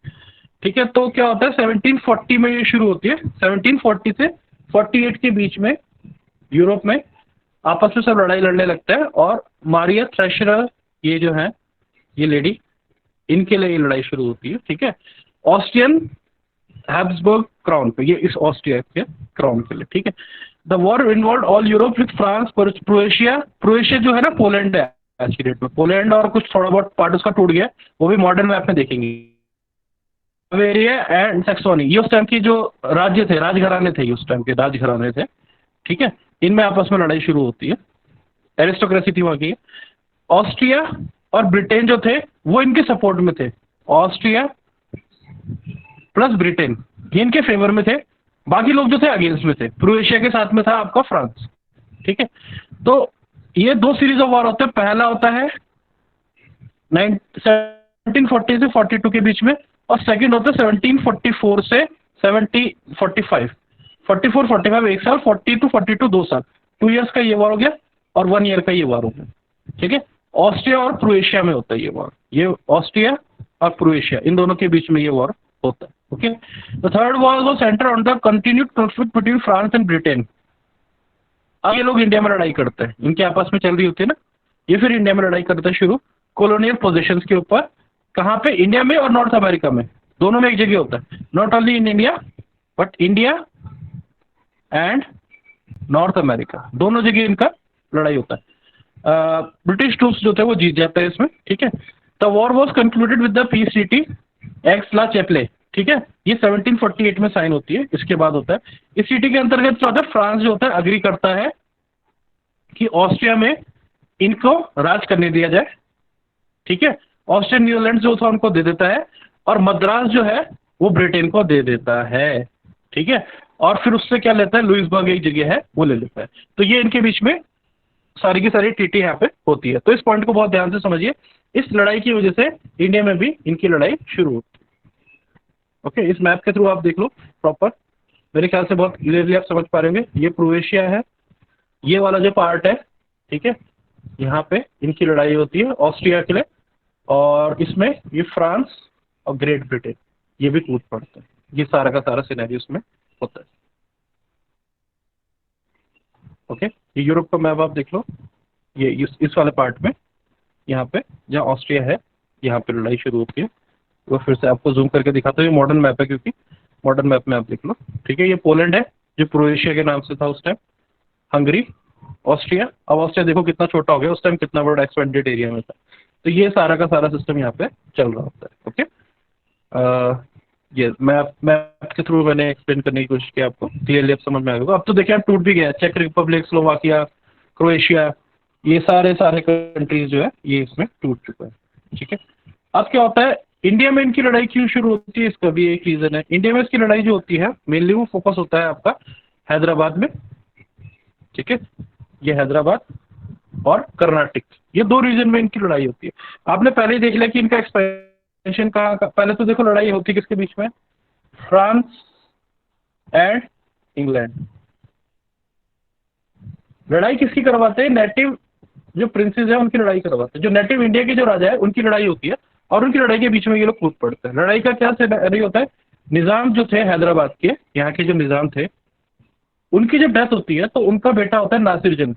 [SPEAKER 1] ठीक है, तो क्या होता है, 1740 में ये शुरू होती है। 1740 से 48 के बीच में यूरोप में आपस में सब लड़ाई लड़ने लगता है, और मारिया थ्रेशर ये जो है, ये लेडी, इनके लिए ये लड़ाई शुरू होती है। ठीक है, ऑस्ट्रियन हैब्सबर्ग क्राउन पे, ये इस ऑस्ट्रिया के क्राउन के लिए। ठीक है, the war involve all Europe with France, Croatia. Croatia जो है ना पोलैंड है आज की डेट में, पोलैंड और कुछ थोड़ा बहुत पार्ट उसका टूट गया, वो भी मॉडर्न मैप में देखेंगे। बवेरिया एंड सैक्सोनी, ये उस टाइम की जो राज्य थे, राजघराने थे, ये उस टाइम के राजघराने थे। ठीक है, इनमें आपस में लड़ाई शुरू होती है, एरिस्टोक्रेसी थी वहाँ की। ऑस्ट्रिया और ब्रिटेन जो थे वो इनके सपोर्ट में थे। ऑस्ट्रिया प्लस ब्रिटेन ये इनके फेवर में थे, बाकी लोग जो थे अगेंस्ट में थे। क्रोएशिया के साथ में था आपका फ्रांस। ठीक है, तो ये दो सीरीज ऑफ वॉर होते हैं। पहला होता है 1740 से 42 के बीच में, और सेकंड होता है 1744 से 1745। 44 45 एक साल, 40 टू 42 2 साल, 2 इयर्स का ये वॉर हो गया, और 1 ईयर का ये वॉर हो गया। ठीक है, ऑस्ट्रिया और क्रोएशिया में होता है ये वॉर, ये ऑस्ट्रिया और क्रोएशिया इन दोनों के बीच में ये वॉर होता है। Okay, the third war was centre on the continued conflict between France and Britain. अब ये लोग इंडिया में लड़ाई करते हैं, इनके आपस में चल रही होती है ना, ये फिर इंडिया में लड़ाई करते हैं शुरू, कॉलोनियल पोजीशंस के ऊपर। कहाँ पे? इंडिया में और नॉर्थ अमेरिका में, दोनों में एक जगह होता है। Not only in India, but India and north America, दोनों जगह इनका लड़ाई होता है। ब्रिटिश ट्रूप्स जो थे वो जीत जाते हैं इसमें। ठीक है, the war was concluded with the peace treaty Aix la Chapelle. ठीक है, ये 1748 में साइन होती है, इसके बाद होता है। इस ट्रीटी के अंतर्गत क्या होता है, फ्रांस जो होता है अग्री करता है कि ऑस्ट्रिया में इनको राज करने दिया जाए। ठीक है, ऑस्ट्रियन नीदरलैंड जो था उनको दे देता है, और मद्रास जो है वो ब्रिटेन को दे देता है। ठीक है, और फिर उससे क्या लेता है, लुइसबर्ग एक जगह है वो ले लेता है। तो ये इनके बीच में सारी की सारी ट्रीटी यहाँ पे होती है। तो इस पॉइंट को बहुत ध्यान से समझिए इस लड़ाई की वजह से इंडिया में भी इनकी लड़ाई शुरू होती है। ओके, इस मैप के थ्रू आप देख लो प्रॉपर, मेरे ख्याल से बहुत क्लियरली आप समझ पा रहे होंगे। ये क्रोएशिया है, ये वाला जो पार्ट है, ठीक है, यहाँ पे इनकी लड़ाई होती है ऑस्ट्रिया के लिए, और इसमें ये फ्रांस और ग्रेट ब्रिटेन ये भी कूद पड़ते हैं। ये सारा का सारा सिनेरियो इसमें होता है। ओके, ये यूरोप का मैप आप देख लो, ये इस वाले पार्ट में यहाँ पे जहाँ ऑस्ट्रिया है यहाँ पे लड़ाई शुरू होती है। वो फिर से आपको जूम करके दिखाता हूँ, ये मॉडर्न मैप है क्योंकि मॉडर्न मैप में आप देख लो, ठीक है। ये पोलैंड है जो क्रोएशिया के नाम से था उस टाइम, हंगरी, ऑस्ट्रिया। अब ऑस्ट्रिया देखो कितना छोटा हो गया, उस टाइम कितना बड़ा एक्सपेंडेड एरिया में था। तो ये सारा का सारा सिस्टम यहाँ पे चल रहा होता है। ओके, ये मैप के थ्रू मैंने एक्सप्लेन करने की कोशिश की, आपको क्लियरली अब समझ में आ गया। अब तो देखिए आप टूट भी गया, चेक रिपब्लिक, स्लोवाकिया, क्रोएशिया, ये सारे कंट्रीज जो है ये इसमें टूट चुका है, ठीक है। अब क्या होता है, इंडिया में इनकी लड़ाई क्यों शुरू होती है, इसका भी एक रीजन है। इंडिया में इसकी लड़ाई जो होती है मेनली वो फोकस होता है आपका हैदराबाद में, ठीक है। ये हैदराबाद और कर्नाटक, ये दो रीजन में इनकी लड़ाई होती है। आपने पहले ही देख लिया कि इनका एक्सपेंशन कहाँ, पहले तो देखो लड़ाई होती है किसके बीच में, फ्रांस एंड इंग्लैंड। लड़ाई किसकी करवाते हैं, नेटिव जो प्रिंसेस है उनकी लड़ाई करवाते हैं। जो नेटिव इंडिया के जो राजा है उनकी लड़ाई होती है, और उनकी लड़ाई के बीच में ये लोग कूद पड़ते हैं। लड़ाई का क्या सिनेरियो होता है, निजाम जो थे हैदराबाद के, यहाँ के जो निजाम थे, उनकी जब डेथ होती है तो उनका बेटा होता है नासिर जंग।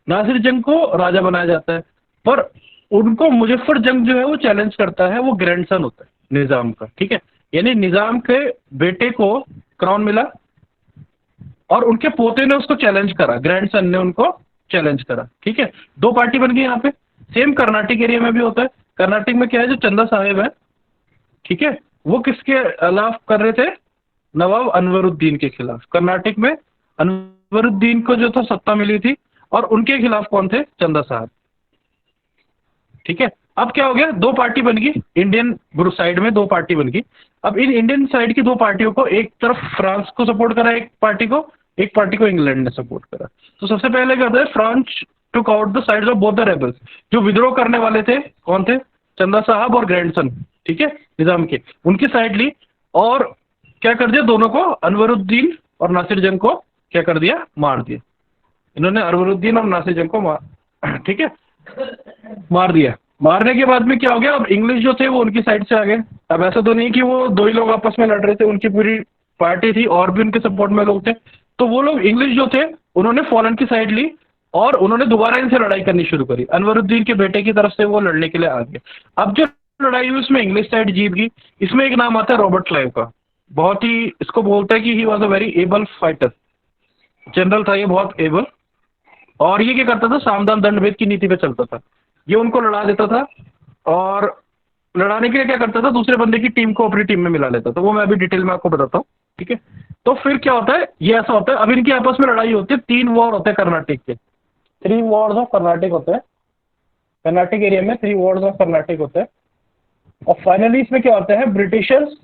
[SPEAKER 1] नासिर जंग को राजा बनाया जाता है, पर उनको मुजफ्फर जंग जो है वो चैलेंज करता है, वो ग्रैंडसन होता है निजाम का, ठीक है। यानी निजाम के बेटे को क्राउन मिला और उनके पोते ने उसको चैलेंज करा, ग्रैंडसन ने उनको चैलेंज करा, ठीक है। दो पार्टी बन गई यहाँ पे। सेम कर्नाटक एरिया में भी होता है। कर्नाटक में क्या है, जो चंदा साहेब है, ठीक है, वो किसके खिलाफ कर रहे थे, नवाब अनवरुद्दीन के खिलाफ। कर्नाटक में अनवरुद्दीन को जो था सत्ता मिली थी, और उनके खिलाफ कौन थे, चंदा साहब, ठीक है। अब क्या हो गया, दो पार्टी बन गई, इंडियन ग्रुप साइड में दो पार्टी बन गई। अब इन इंडियन साइड की दो पार्टियों को, एक तरफ फ्रांस को सपोर्ट करा एक पार्टी को इंग्लैंड ने सपोर्ट करा। तो सबसे पहले क्या होता है, France took out the sides of both the rebels. जो विद्रोह करने वाले थे कौन थे, चंदा साहब और ग्रैंडसन, ठीक है, निजाम के, उनकी साइड ली, और क्या कर दिया, दोनों को, अनवरुद्दीन और नासिर जंग को क्या कर दिया, मार दिया। इन्होंने अनवरुद्दीन और नासिर जंग को ठीक है, मार दिया। मारने के बाद में क्या हो गया, अब इंग्लिश जो थे वो उनकी साइड से आ गए। अब ऐसा तो नहीं कि वो दो ही लोग आपस में लड़ रहे थे, उनकी पूरी पार्टी थी और भी उनके सपोर्ट में लोग थे। तो वो लोग इंग्लिश जो थे उन्होंने फॉरेन की साइड ली, और उन्होंने दोबारा इनसे लड़ाई करनी शुरू करी। अनवरुद्दीन के बेटे की तरफ से वो लड़ने के लिए आ गए। अब जो लड़ाई हुई उसमें इंग्लिश साइड जीत गई। इसमें एक नाम आता है रॉबर्ट क्लाइव का, बहुत ही, इसको बोलते हैं कि he was a very able fighter, general था ये, बहुत एबल। और ये क्या करता था, सामदान दंड की नीति पे चलता था। ये उनको लड़ा देता था, और लड़ाने के लिए क्या करता था, दूसरे बंदे की टीम को अपनी टीम में मिला लेता था। वो मैं अभी डिटेल में आपको बताता हूँ, ठीक है। तो फिर क्या होता है, ये ऐसा होता है, अब इनकी आपस में लड़ाई होती है। 3 वॉर होते हैं कर्नाटक के, 3 वॉर्स ऑफ कर्नाटक होते हैं। कर्नाटक एरिया में 3 वॉर्स ऑफ कर्नाटक होते हैं। और फाइनली इसमें क्या होता है, ब्रिटिशर्स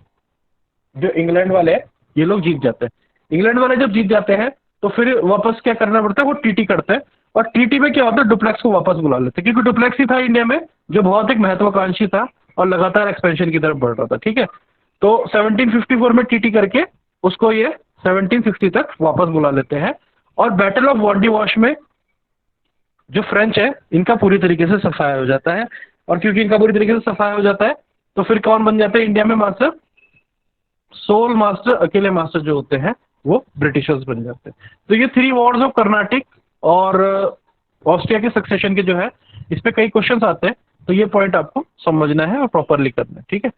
[SPEAKER 1] जो इंग्लैंड वाले हैं ये लोग जीत जाते हैं। इंग्लैंड वाले जब जीत जाते हैं तो फिर वापस क्या करना पड़ता है, वो टीटी करते हैं। और टीटी में क्या होता है, डुप्लेक्स को वापस बुला लेते हैं, क्योंकि डुप्लेक्स ही था इंडिया में जो बहुत एक महत्वाकांक्षी था और लगातार एक्सपेंशन की तरफ बढ़ रहा था, ठीक है। तो 1754 में टीटी करके उसको ये 1760 तक वापस बुला लेते हैं। और बैटल ऑफ वॉन्डी वॉश में जो फ्रेंच है इनका पूरी तरीके से सफाया हो जाता है। और क्योंकि इनका पूरी तरीके से सफाया हो जाता है तो फिर कौन बन जाते हैं इंडिया में मास्टर, सोल मास्टर, अकेले मास्टर जो होते हैं वो ब्रिटिशर्स बन जाते हैं। तो ये 3 वॉर्स ऑफ कर्नाटक और ऑस्ट्रिया के सक्सेशन के जो है, इस पे कई क्वेश्चंस आते हैं, तो ये पॉइंट आपको समझना है और प्रॉपरली करना है, ठीक है।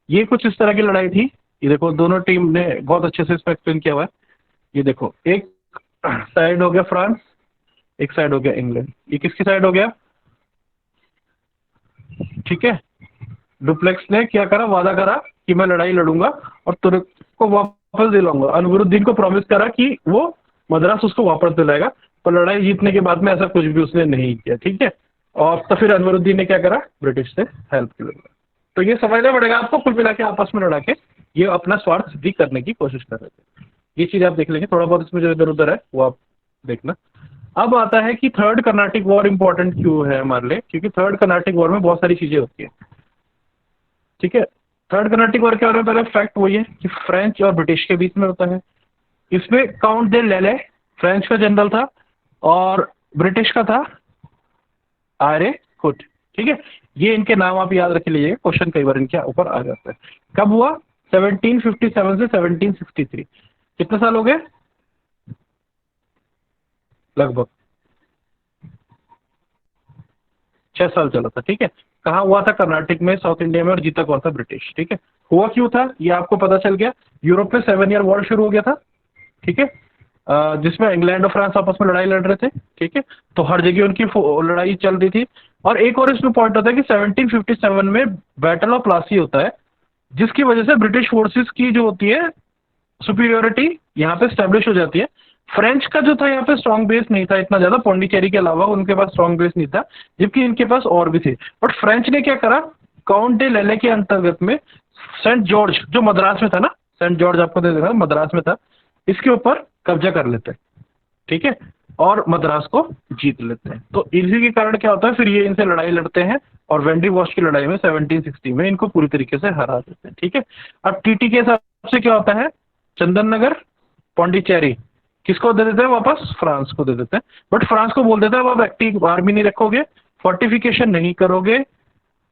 [SPEAKER 1] ये कुछ इस तरह की लड़ाई थी। ये देखो दोनों टीम ने बहुत अच्छे से इसको एक्सप्लेन किया हुआ है। ये देखो, एक साइड हो गया फ्रांस, एक साइड हो गया इंग्लैंड। ये किसकी साइड हो गया, ठीक है। डुप्लेक्स ने क्या करा, वादा करा कि मैं लड़ाई लड़ूंगा और तुर्क को वापस दिलाऊंगा। अनवरुद्दीन को प्रॉमिस करा कि वो मद्रास उसको वापस दिलाएगा, पर लड़ाई जीतने के बाद में ऐसा कुछ भी उसने नहीं किया, ठीक है। और तो फिर अनवरुद्दीन ने क्या करा, ब्रिटिश से हेल्प की। तो ये समझना पड़ेगा आपको, कुल मिला के आपस में लड़ा के ये अपना स्वार्थ सिद्धि करने की कोशिश कर रहे थे। ये चीज आप देख लेंगे, थोड़ा बहुत इसमें जो इधर उधर है वो आप देखना। अब आता है कि थर्ड कर्नाटिक वॉर इंपॉर्टेंट क्यों है हमारे लिए, क्योंकि थर्ड कर्नाटिक वॉर में बहुत सारी चीजें होती है। ठीक है, थर्ड कर्नाटिक वॉर क्या हो रहा है, पहले फैक्ट वही है कि फ्रेंच और ब्रिटिश के बीच में होता है। इसमें काउंट दे लेले फ्रेंच का जनरल था और ब्रिटिश का था आरे कुट। ठीक है, ये इनके नाम आप याद रख लीजिए, क्वेश्चन कई बार इनके ऊपर आ जाता है। कब हुआ, 1757 से 1763, कितने साल हो गए, लगभग 6 साल चला था। ठीक है, कहाँ हुआ था, कर्नाटक में, साउथ इंडिया में, और जीता कौन था, ब्रिटिश। ठीक है, हुआ क्यों था ये आपको पता चल गया। यूरोप में 7 ईयर वॉर शुरू हो गया था। ठीक है, जिसमें इंग्लैंड और फ्रांस आपस में लड़ाई लड़ रहे थे। ठीक है, तो हर जगह उनकी लड़ाई चल रही थी। और एक और इसमें पॉइंट होता है कि 1757 में बैटल ऑफ प्लासी होता है, जिसकी वजह से ब्रिटिश फोर्सेस की जो होती है सुपीरियोरिटी यहाँ पे स्टैब्लिश हो जाती है। फ्रेंच का जो था यहाँ पे स्ट्रॉन्ग बेस नहीं था इतना ज्यादा, पौंडीचेरी के अलावा उनके पास स्ट्रॉन्ग बेस नहीं था, जबकि इनके पास और भी थे। बट फ्रेंच ने क्या करा, काउंट डे लेले के अंतर्गत में सेंट जॉर्ज, जो मद्रास में था ना, सेंट जॉर्ज आपको दे देगा, मद्रास में था, इसके ऊपर कब्जा कर लेते हैं। ठीक है, और मद्रास को जीत लेते हैं। तो इसी के कारण क्या होता है, फिर ये इनसे लड़ाई लड़ते हैं और वेंडी वॉश की लड़ाई में 1760 में इनको पूरी तरीके से हरा देते हैं। ठीक है, अब टीटी के हिसाब से क्या होता है, चंदन नगर, पौंडीचेरी किसको दे देते हैं वापस, फ्रांस को दे देते हैं। बट फ्रांस को बोल देते हैं अब एक्टिव आर्मी नहीं रखोगे, फोर्टिफिकेशन नहीं करोगे,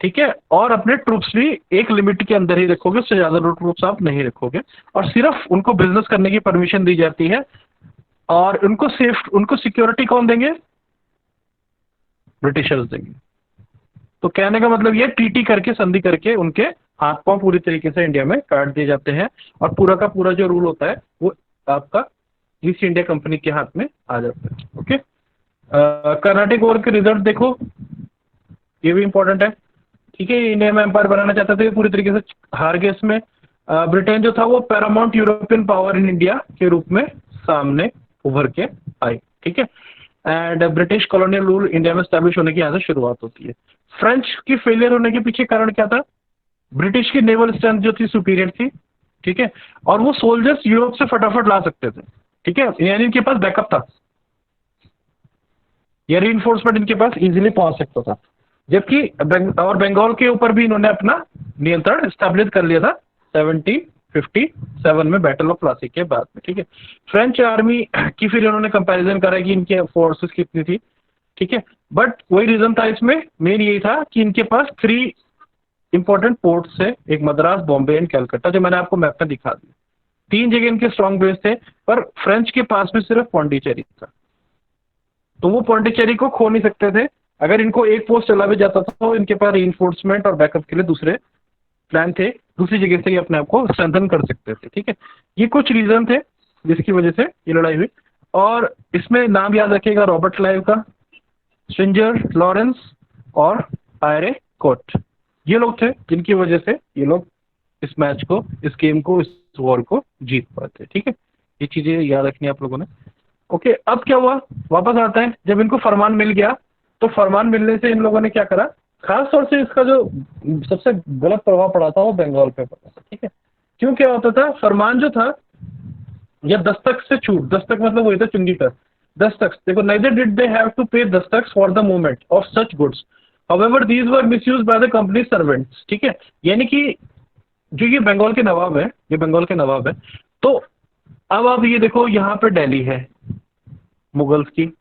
[SPEAKER 1] ठीक है, और अपने ट्रूप्स भी एक लिमिट के अंदर ही रखोगे, उससे ज्यादा ट्रूप्स आप नहीं रखोगे, और सिर्फ उनको बिजनेस करने की परमिशन दी जाती है। और उनको सिक्योरिटी कौन देंगे, ब्रिटिशर्स देंगे। तो कहने का मतलब ये टीटी करके, संधि करके उनके हाथ पांव पूरी तरीके से इंडिया में काट दिए जाते हैं, और पूरा का पूरा जो रूल होता है वो आपका ईस्ट इंडिया कंपनी के हाथ में आ जाता है। ओके, कर्नाटिक वॉर के रिजल्ट देखो, ये भी इंपॉर्टेंट है। ठीक है, इंडिया में एम्पायर बनाना चाहते थे, पूरी तरीके से हार गए इसमें। ब्रिटेन जो था वो Paramount European power in India के रूप में सामने उभर के आई। ठीक है, and British colonial rule India में स्टैब्लिश होने की यहाँ से शुरुआत होती है। फ्रेंच की फेलियर होने के पीछे कारण क्या था, ब्रिटिश की नेवल स्ट्रेंथ जो थी सुपीरियर थी। ठीक है, और वो सोल्जर्स यूरोप से फटाफट ला सकते थे। ठीक है, यानी इनके पास बैकअप था, या रीइंफोर्समेंट इनके पास इजीली पहुंच सकता था। जबकि और बंगाल के ऊपर भी इन्होंने अपना नियंत्रण स्टैब्लिश कर लिया था 1757 में बैटल ऑफ प्लासी के बाद में। ठीक है, फ्रेंच आर्मी की फिर इन्होंने कंपैरिजन करा कि इनके फोर्सेस कितनी थी। ठीक है, बट वही रीजन था इसमें, मेन यही था कि इनके पास 3 इंपॉर्टेंट पोर्ट्स है, एक मद्रास, बॉम्बे एंड कलकत्ता, जो मैंने आपको मैप में दिखा दिया। 3 जगह इनके स्ट्रॉन्ग बेस थे, पर फ्रेंच के पास में सिर्फ पौंडीचेरी था, तो वो पौंडीचेरी को खो नहीं सकते थे। अगर इनको एक पोस्ट चला भी जाता था तो इनके पास रीइंफोर्समेंट और बैकअप के लिए दूसरे प्लान थे, दूसरी जगह से ये अपने आप को स्ट्रेंथन कर सकते थे। ठीक है, ये कुछ रीजन थे जिसकी वजह से ये लड़ाई हुई। और इसमें नाम याद रखिएगा रॉबर्ट क्लाइव का, स्ट्रिंजर लॉरेंस और आयरे कोट, ये लोग थे जिनकी वजह से ये लोग इस मैच को, इस गेम को, इस वॉर को जीत पाते। ठीक है, ये चीजें याद रखनी है आप लोगों ने। ओके, अब क्या हुआ, वापस आता है, जब इनको फरमान मिल गया तो फरमान मिलने से इन लोगों ने क्या करा, खास तौर से इसका जो सबसे गलत प्रभाव पड़ा था वो बंगाल पे पड़ा था। ठीक है, क्यों, क्या होता था, फरमान जो था या दस्तक से छूट, दस्तक मतलब वही था चुंगी का, दस्तक देखो, neither did they have to pay Dastak for the movement of such goods, however these were misused by the company servants। ठीक है, यानी कि जो ये बंगाल के नवाब है, ये बंगाल के नवाब है, तो अब आप ये देखो, यहाँ पे दिल्ली है मुगल्स की,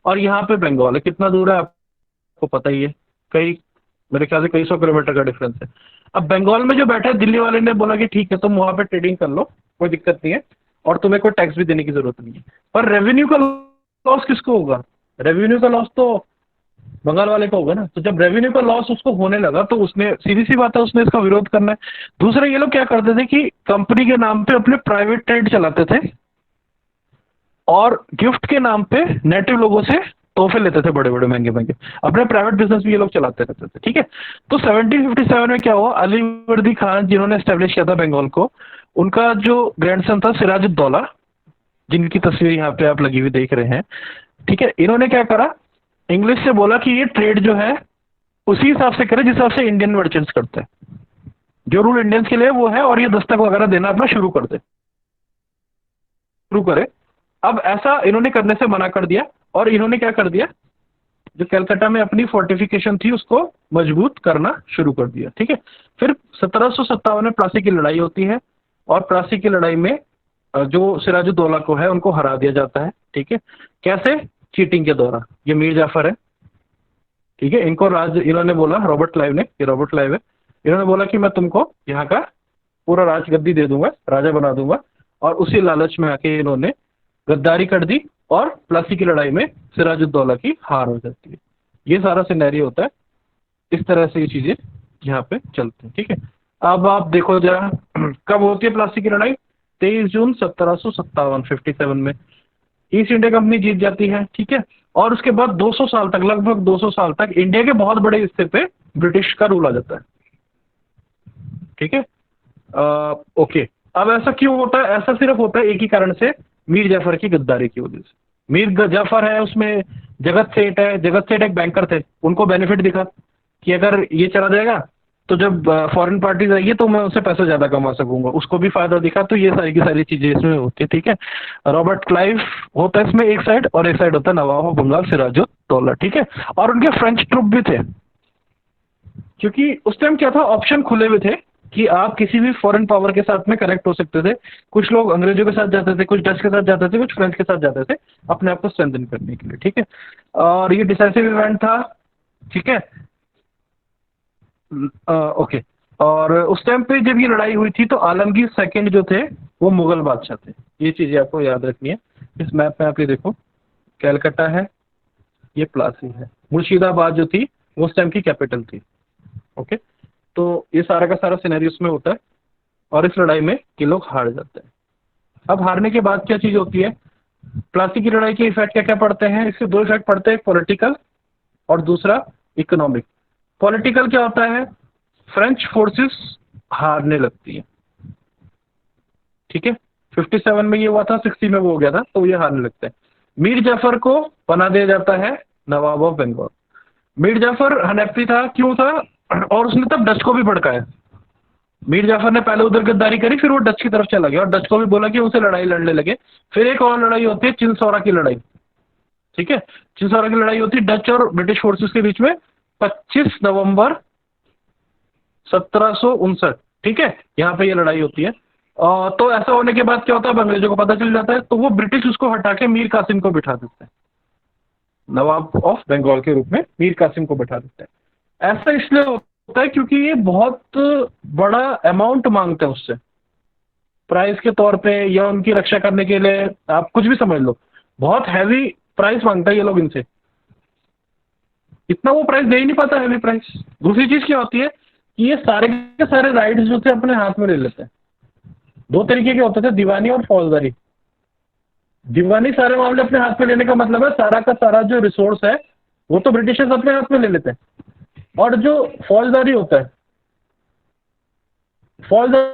[SPEAKER 1] और यहाँ पे बंगाल है, कितना दूर है आपको पता ही है, कई, मेरे ख्याल से कई 100 किलोमीटर का डिफरेंस है। अब बंगाल में जो बैठा है, दिल्ली वाले ने बोला कि ठीक है तुम वहां पे ट्रेडिंग कर लो, कोई दिक्कत नहीं है, और तुम्हें कोई टैक्स भी देने की जरूरत नहीं है। पर रेवेन्यू का लॉस किसको होगा, रेवेन्यू का लॉस तो बंगाल वाले को होगा ना। तो जब रेवेन्यू का लॉस उसको होने लगा तो उसने, सीधी सी बात है, उसने इसका विरोध करना है। दूसरा, ये लोग क्या करते थे कि कंपनी के नाम पे अपने प्राइवेट ट्रेड चलाते थे, और गिफ्ट के नाम पे नेटिव लोगों से तोहफे लेते थे बड़े बड़े महंगे महंगे, अपने प्राइवेट बिजनेस भी ये लोग चलाते रहते थे। ठीक है, तो 1757 में क्या हुआ, अलीवर्दी खान जिन्होंने एस्टेब्लिश किया था बंगाल को, उनका जो ग्रैंडसन था सिराजुद्दौला, जिनकी तस्वीर यहाँ पे आप लगी हुई देख रहे हैं। ठीक है, इन्होंने क्या करा, इंग्लिश से बोला कि ये ट्रेड जो है उसी हिसाब से करे जिस हिसाब से इंडियन मर्चेंट्स करते हैं, जो रूल इंडियंस के लिए वो है, और ये दस्तक वगैरह देना अपना शुरू कर दे, शुरू करे। अब ऐसा इन्होंने करने से मना कर दिया, और इन्होंने क्या कर दिया, जो कलकत्ता में अपनी फोर्टिफिकेशन थी उसको मजबूत करना शुरू कर दिया। ठीक है, फिर 1757 में प्लासी की लड़ाई होती है और प्लासी की लड़ाई में जो सिराजुद्दौला को है उनको हरा दिया जाता है। ठीक है, कैसे? चीटिंग के द्वारा। ये मीर जाफर है, ठीक है, इनको राज इन्होंने बोला, रॉबर्ट क्लाइव ने, ये रॉबर्ट क्लाइव है, इन्होंने बोला कि मैं तुमको यहाँ का पूरा राजगद्दी दे दूंगा, राजा बना दूंगा, और उसी लालच में आके इन्होंने गद्दारी कर दी और प्लासी की लड़ाई में सिराजुद्दौला की हार हो जाती है। ये सारा सिनेरियो होता है, इस तरह से ये चीजें यहाँ पे चलती हैं। ठीक है, अब आप देखो जरा कब होती है प्लासी की लड़ाई? 23 जून 1757, 57 में ईस्ट इंडिया कंपनी जीत जाती है। ठीक है, और उसके बाद 200 साल तक, लगभग 200 साल तक इंडिया के बहुत बड़े हिस्से पे ब्रिटिश का रूल आ जाता है। ठीक है, ओके, अब ऐसा क्यों होता है? ऐसा सिर्फ होता है एक ही कारण से, मीर जाफर की गद्दारी की वजह से। मीर जाफर है, उसमें जगत सेठ है, जगत सेठ एक बैंकर थे, उनको बेनिफिट दिखा कि अगर ये चला जाएगा तो जब फॉरेन पार्टीज आएगी तो मैं उससे पैसा ज्यादा कमा सकूंगा, उसको भी फायदा दिखा, तो ये सारी की सारी चीजें इसमें होती है। ठीक है, रॉबर्ट क्लाइव होता है इसमें एक साइड, और एक साइड होता है नवाब ऑफ बंगाल सिराजुद्दौला। ठीक है, और उनके फ्रेंच ट्रूप भी थे, क्योंकि उस टाइम क्या था, ऑप्शन खुले हुए थे कि आप किसी भी फॉरेन पावर के साथ में कनेक्ट हो सकते थे। कुछ लोग अंग्रेजों के साथ जाते थे, कुछ डच के साथ जाते थे, कुछ फ्रेंच के साथ जाते थे अपने आप को स्ट्रेंथन करने के लिए। ठीक है, और ये डिसाइसिव इवेंट था। ठीक है, ओके, और उस टाइम पे जब ये लड़ाई हुई थी तो आलमगीर सेकंड जो थे वो मुगल बादशाह थे। ये चीजें आपको याद रखनी है। इस मैप में आप ये देखो, कैलकाटा है, ये प्लासी है, मुर्शिदाबाद जो थी वो उस टाइम की कैपिटल थी। ओके, तो ये सारा का सारा सिनेरियो उसमें होता है, और इस लड़ाई में ये लोग हार जाते हैं। अब हारने के बाद क्या चीज होती है? प्लासी की लड़ाई के इफेक्ट क्या क्या पड़ते हैं? इसके दो इफेक्ट पड़ते हैं, एक पॉलिटिकल और दूसरा इकोनॉमिक। पॉलिटिकल क्या होता है? फ्रेंच फोर्सेस हारने लगती है। ठीक है, 57 में ये हुआ था, 60 में वो हो गया था, तो ये हारने लगते हैं। मीर जाफर को बना दिया जाता है नवाब ऑफ बंगाल। मीर जाफर हनफी था, क्यों था? और उसने तब डच को भी भड़काया। मीर जाफर ने पहले उधर गद्दारी करी, फिर वो डच की तरफ चला गया और डच को भी बोला कि उसे लड़ाई लड़ने लगे। फिर एक और लड़ाई होती है, चिलसौरा की लड़ाई। ठीक है, चिलसौरा की लड़ाई होती है डच और ब्रिटिश फोर्सेस के बीच में, 25 नवंबर 1759। ठीक है, यहाँ पे ये लड़ाई होती है। तो ऐसा होने के बाद क्या होता है, अब अंग्रेजों को पता चल जाता है, तो वो ब्रिटिश उसको हटा के मीर कासिम को बिठा देते हैं, नवाब ऑफ बंगाल के रूप में मीर कासिम को बिठा देते हैं। ऐसा इसलिए होता है क्योंकि ये बहुत बड़ा अमाउंट मांगते हैं उससे, प्राइस के तौर पे या उनकी रक्षा करने के लिए, आप कुछ भी समझ लो, बहुत हैवी प्राइस मांगता है ये लोग इनसे। इतना वो प्राइस दे ही नहीं पाता, हैवी प्राइस। दूसरी चीज क्या होती है कि ये सारे के सारे राइट्स जो थे अपने हाथ में ले लेते हैं। दो तरीके के होते थे, दीवानी और फौजदारी। दीवानी सारे मामले अपने हाथ में लेने का मतलब है सारा का सारा जो रिसोर्स है वो तो ब्रिटिशर्स अपने हाथ में ले लेते हैं, और जो फौजदारी होता है, फौजदारी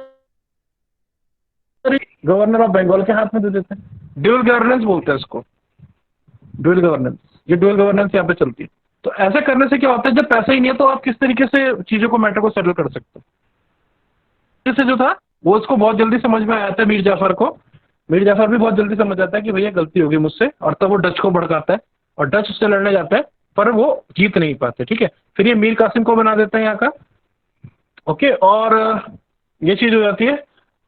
[SPEAKER 1] गवर्नर ऑफ बंगाल के हाथ में दे देते हैं। ड्यूअल गवर्नेंस बोलते हैं इसको, ड्यूअल गवर्नेंस। ये ड्यूअल गवर्नेंस यहाँ पे चलती है। तो ऐसा करने से क्या होता है, जब पैसा ही नहीं है तो आप किस तरीके से चीजों को, मैटर को सेटल कर सकते हो। इससे जो था वो उसको बहुत जल्दी समझ में आया था मीर जाफर को। मीर जाफर भी बहुत जल्दी समझ जाता है कि भैया गलती होगी मुझसे, और तब वो डच को भड़काता है और डच उससे लड़ने जाता है, पर वो जीत नहीं पाते। ठीक है, फिर ये मीर कासिम को बना देता है यहाँ का। ओके, और ये चीज हो जाती है।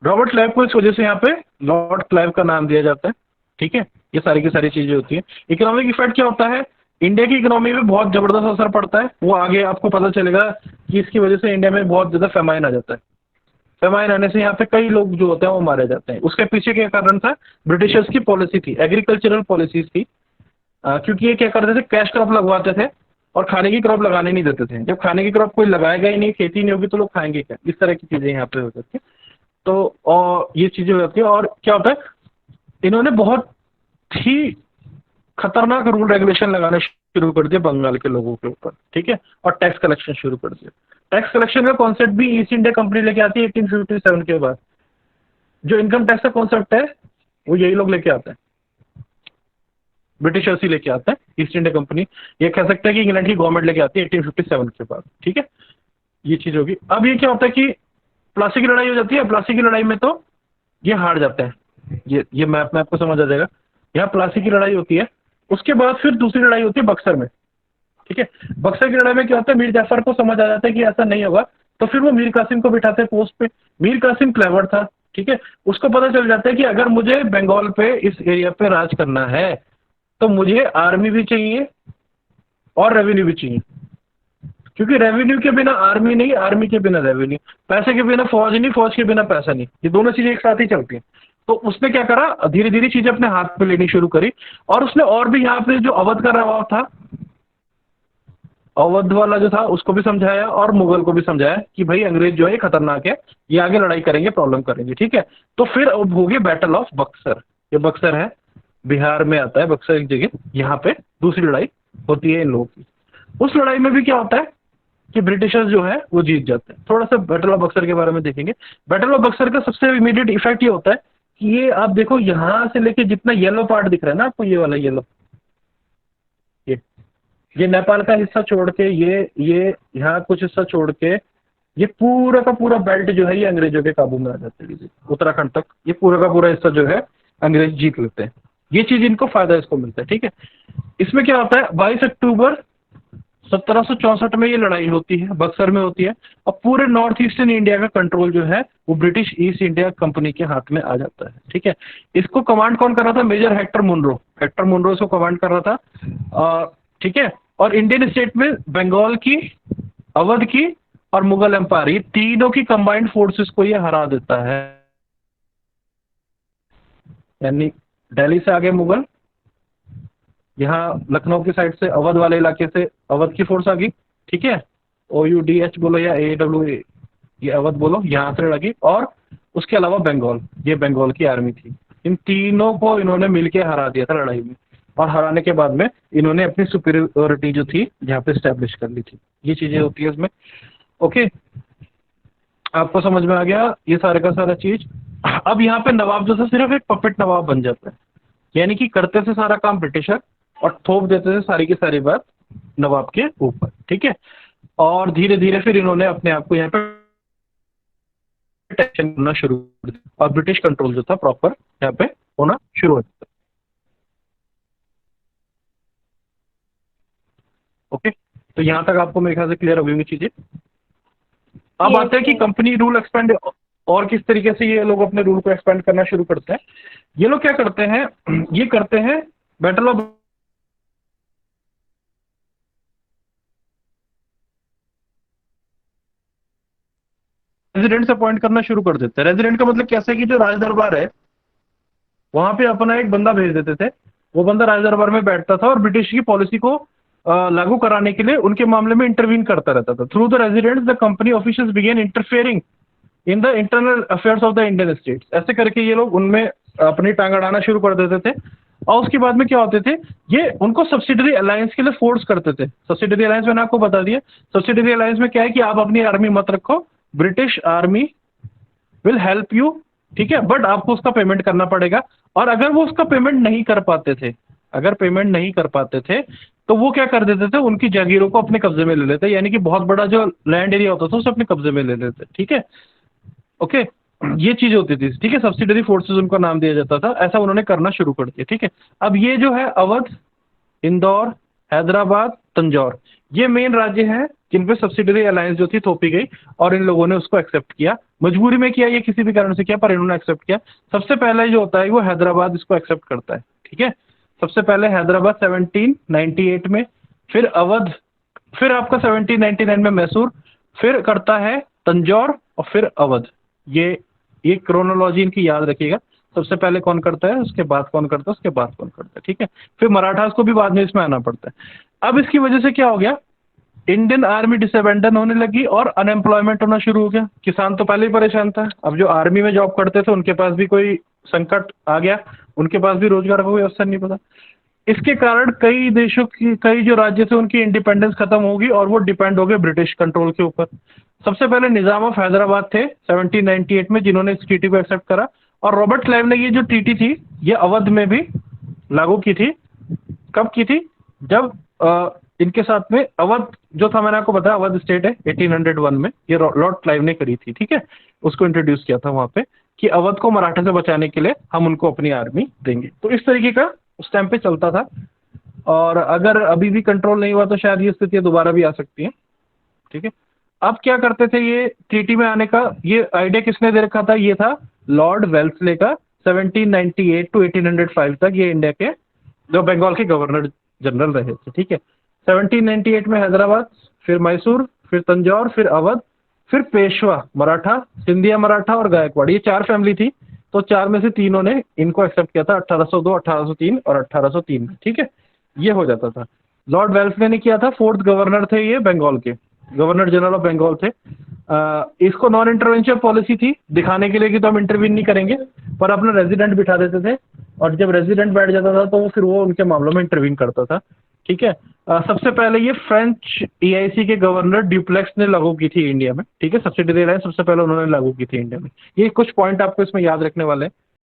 [SPEAKER 1] रॉबर्ट क्लाइव को इस वजह से यहाँ पे लॉर्ड क्लाइव का नाम दिया जाता है। ठीक है, ये सारी की सारी चीजें होती है। इकोनॉमिक इफेक्ट क्या होता है? इंडिया की इकोनॉमी में बहुत जबरदस्त असर पड़ता है, वो आगे आपको पता चलेगा कि इसकी वजह से इंडिया में बहुत ज्यादा फेमाइन आ जाता है। फेमाइन आने से यहाँ पे कई लोग जो होते हैं वो मारे जाते हैं। उसके पीछे क्या कारण था? ब्रिटिशर्स की पॉलिसी थी, एग्रीकल्चरल पॉलिसीज थी। क्योंकि ये क्या करते थे, कैश क्रॉप लगवाते थे और खाने की क्रॉप लगाने नहीं देते थे। जब खाने की क्रॉप कोई लगाएगा ही नहीं, खेती नहीं होगी, तो लोग खाएंगे क्या? इस तरह की चीजें यहाँ पे हो जाती है। तो और ये चीजें हो जाती है, और क्या होता है, इन्होंने बहुत ही खतरनाक रूल रेगुलेशन लगाने शुरू कर दिए बंगाल के लोगों के ऊपर। ठीक है, और टैक्स कलेक्शन शुरू कर दिया। टैक्स कलेक्शन का कॉन्सेप्ट भी ईस्ट इंडिया कंपनी लेके आती है 1857 के बाद। जो इनकम टैक्स का कॉन्सेप्ट है वो यही लोग लेके आते हैं, ब्रिटिशर्स ही लेके आते हैं, ईस्ट इंडिया कंपनी। ये कह सकते हैं कि इंग्लैंड की गवर्नमेंट लेके आती है 1857 के बाद। ठीक है, ये चीज होगी। अब ये क्या होता है कि प्लासी की लड़ाई हो जाती है। प्लासी की लड़ाई में तो ये हार जाते हैं। ये मैप में आपको समझ आ जाएगा। यहाँ प्लासी की लड़ाई होती है उसके बाद फिर दूसरी लड़ाई होती है बक्सर में, ठीक है। बक्सर की लड़ाई में क्या होता है, मीर जाफर को समझ आ जाता है कि ऐसा नहीं होगा, तो फिर वो मीर कासिम को बिठाते हैं पोस्ट पे। मीर कासिम क्लेवर था, ठीक है। उसको पता चल जाता है कि अगर मुझे बंगाल पे इस एरिया पे राज करना है तो मुझे आर्मी भी चाहिए और रेवेन्यू भी चाहिए, क्योंकि रेवेन्यू के बिना आर्मी नहीं, आर्मी के बिना रेवेन्यू, पैसे के बिना फौज नहीं, फौज के बिना पैसा नहीं, ये दोनों चीजें एक साथ ही चलती हैं। तो उसने क्या करा, धीरे धीरे चीजें अपने हाथ में लेनी शुरू करी, और उसने और भी यहाँ पे जो अवध का नवाब था, अवध वाला जो था, उसको भी समझाया और मुगल को भी समझाया कि भाई अंग्रेज जो है खतरनाक है, ये आगे लड़ाई करेंगे, प्रॉब्लम करेंगे, ठीक है। तो फिर अब हो गई बैटल ऑफ बक्सर। ये बक्सर है, बिहार में आता है बक्सर एक जगह, यहाँ पे दूसरी लड़ाई होती है इन लोगों की। उस लड़ाई में भी क्या होता है कि ब्रिटिशर्स जो है वो जीत जाते हैं। थोड़ा सा बैटल ऑफ बक्सर के बारे में देखेंगे। बैटल ऑफ बक्सर का सबसे इमीडिएट इफेक्ट ये होता है कि ये आप देखो, यहाँ से लेके जितना येलो पार्ट दिख रहा है ना आपको, ये वाला येलो, ये नेपाल का हिस्सा छोड़ के, ये यहाँ कुछ हिस्सा छोड़ के, ये पूरा का पूरा बेल्ट जो है ये अंग्रेजों के काबू में आ जाता है। उत्तराखंड तक ये पूरा का पूरा हिस्सा जो है अंग्रेज जीत लेते हैं। ये चीज इनको फायदा इसको मिलता है, ठीक है। इसमें क्या होता है, 22 अक्टूबर 1764 में ये लड़ाई होती है, बक्सर में होती है, और पूरे नॉर्थ ईस्टर्न इंडिया का कंट्रोल जो है वो ब्रिटिश ईस्ट इंडिया कंपनी के हाथ में आ जाता है, ठीक है। इसको कमांड कौन कर रहा था, major Hector Munro. Hector Munro इसको कमांड कर रहा था, ठीक है। और इंडियन स्टेट में बंगाल की, अवध की और मुगल एम्पायर, ये तीनों की कंबाइंड फोर्सेस को ये हरा देता है। यानी दिल्ली से आगे मुगल, यहाँ लखनऊ की साइड से अवध वाले इलाके से अवध की फोर्स आ गई, ठीक है। OUDH बोलो या AW, ये अवध बोलो, यहाँ से लगी। और उसके अलावा बंगाल, ये बंगाल की आर्मी थी। इन तीनों को इन्होंने मिलकर हरा दिया था लड़ाई में, और हराने के बाद में इन्होंने अपनी सुपीरियोरिटी जो थी यहाँ पे स्टैब्लिश कर ली थी। ये चीजें होती है इसमें, ओके। आपको समझ में आ गया ये सारे का सारा चीज। अब यहाँ पे नवाब जो था सिर्फ एक पपेट नवाब बन जाता है, यानी कि करते थे सारा काम ब्रिटिशर और थोप देते थे सारी की सारी बात नवाब के ऊपर, ठीक है। और धीरे धीरे फिर इन्होंने अपने आप को यहाँ पे टेंशन करना शुरू कर दिया, और ब्रिटिश कंट्रोल जो था प्रॉपर यहाँ पे होना शुरू हो जाता। ओके, तो यहाँ तक आपको मेरे ख्याल से क्लियर हो गई चीजें। अब आते हैं कि कंपनी रूल एक्सपेंड और किस तरीके से ये लोग अपने रूल को एक्सपेंड करना शुरू करते हैं। ये लोग क्या करते हैं, ये करते हैं बैटल ऑफ रेजिडेंट अपॉइंट करना शुरू कर देते हैं। रेजिडेंट का मतलब कैसे कि जो राज दरबार है वहां पे अपना एक बंदा भेज देते थे, वो बंदा राज दरबार में बैठता था और ब्रिटिश की पॉलिसी को लागू कराने के लिए उनके मामले में इंटरवीन करता रहता था। Through the residents the company officials began interfering in the internal affairs of the Indian states. ऐसे करके ये लोग उनमें अपनी टांग अड़ाना शुरू कर देते थे। और उसके बाद में क्या होते थे, ये उनको सब्सिडरी अलायंस के लिए फोर्स करते थे। सब्सिडरी अलायंस मैंने आपको बता दिया। सब्सिडरी अलायंस में क्या है कि आप अपनी आर्मी मत रखो, British army will help you, ठीक है, बट आपको उसका पेमेंट करना पड़ेगा। और अगर वो उसका पेमेंट नहीं कर पाते थे, अगर पेमेंट नहीं कर पाते थे तो वो क्या कर देते थे, उनकी जागीरों को अपने कब्जे में ले लेते, यानी कि बहुत बड़ा जो लैंड एरिया होता था उसे अपने कब्जे में ले लेते, ठीक है। ओके, ये चीज होती थी, ठीक है। सब्सिडरी फोर्सेस उनका नाम दिया जाता था, ऐसा उन्होंने करना शुरू कर दिया, ठीक है। अब ये जो है अवध, इंदौर, हैदराबाद, तंजौर, ये मेन राज्य हैं जिन पे सब्सिडरी अलायंस जो थी थोपी गई, और इन लोगों ने उसको एक्सेप्ट किया। मजबूरी में किया, ये किसी भी कारण से किया, पर इन्होंने एक्सेप्ट किया। सबसे पहले जो होता है वो हैदराबाद इसको एक्सेप्ट करता है, ठीक है। सबसे पहले हैदराबाद 1798 में, फिर अवध, फिर आपका 1799 में मैसूर, फिर करता है तंजौर, और फिर अवध। ये क्रोनोलॉजी इनकी याद रखिएगा। सबसे पहले कौन करता है, उसके बाद कौन करता है, उसके बाद कौन करता है, ठीक है। फिर मराठास को भी बाद में इसमें आना पड़ता है। अब इसकी वजह से क्या हो गया, इंडियन आर्मी डिसअबेंडन होने लगी और अनएम्प्लॉयमेंट होना शुरू हो गया। किसान तो पहले ही परेशान था, अब जो आर्मी में जॉब करते थे उनके पास भी कोई संकट आ गया, उनके पास भी रोजगार का कोई अवसर नहीं पता। इसके कारण कई देशों की, कई जो राज्य थे उनकी इंडिपेंडेंस खत्म होगी और वो डिपेंड हो गए ब्रिटिश कंट्रोल के ऊपर। सबसे पहले निजाम ऑफ हैदराबाद थे 1798 में, जिन्होंने इस ट्रीटी को एक्सेप्ट करा। और रॉबर्ट क्लाइव ने ये जो ट्रीटी थी ये अवध में भी लागू की थी। कब की थी, जब इनके साथ में अवध जो था, मैंने आपको बताया अवध स्टेट है 1801 में, ये लॉर्ड क्लाइव ने करी थी, ठीक है। उसको इंट्रोड्यूस किया था वहां पे कि अवध को मराठा से बचाने के लिए हम उनको अपनी आर्मी देंगे। तो इस तरीके का उस टाइम पे चलता था। और अगर अभी भी कंट्रोल नहीं हुआ तो शायद ये स्थितियां दोबारा भी आ सकती हैं। ठीक है, अब क्या करते थे, ये ट्रीटी में आने का ये आइडिया किसने दे रखा था, ये था लॉर्ड वेल्सले का 1798 टू 1805 तक, ये इंडिया के जो बंगाल के गवर्नर जनरल रहे थे। ठीक है, 1798 में हैदराबाद, फिर मैसूर, फिर तंजौर, फिर अवध, फिर पेशवा मराठा, सिंधिया मराठा और गायकवाड़, ये चार फैमिली थी। तो चार में से तीनों ने इनको एक्सेप्ट किया था 1802, 1803 और 1803 में। ठीक है, ये हो जाता था। लॉर्ड वेल्सले ने किया था, फोर्थ गवर्नर थे ये बंगाल के, गवर्नर जनरल ऑफ बंगाल थे। इसको नॉन इंटरवेंशन पॉलिसी थी, दिखाने के लिए कि तो हम इंटरवीन नहीं करेंगे, पर अपना रेजिडेंट बिठा देते थे, और जब रेजिडेंट बैठ जाता था तो वो फिर वो उनके मामलों में इंटरवीन करता था। ठीक है, सबसे पहले ये फ्रेंच ईआईसी के गवर्नर ड्यूप्लेक्स ने लागू की थी इंडिया में। ठीक है, सब्सिडी दे रहे हैं, सबसे पहले उन्होंने लागू की थी इंडिया में। ये कुछ पॉइंट आपको इसमें याद रखने वाले हैं।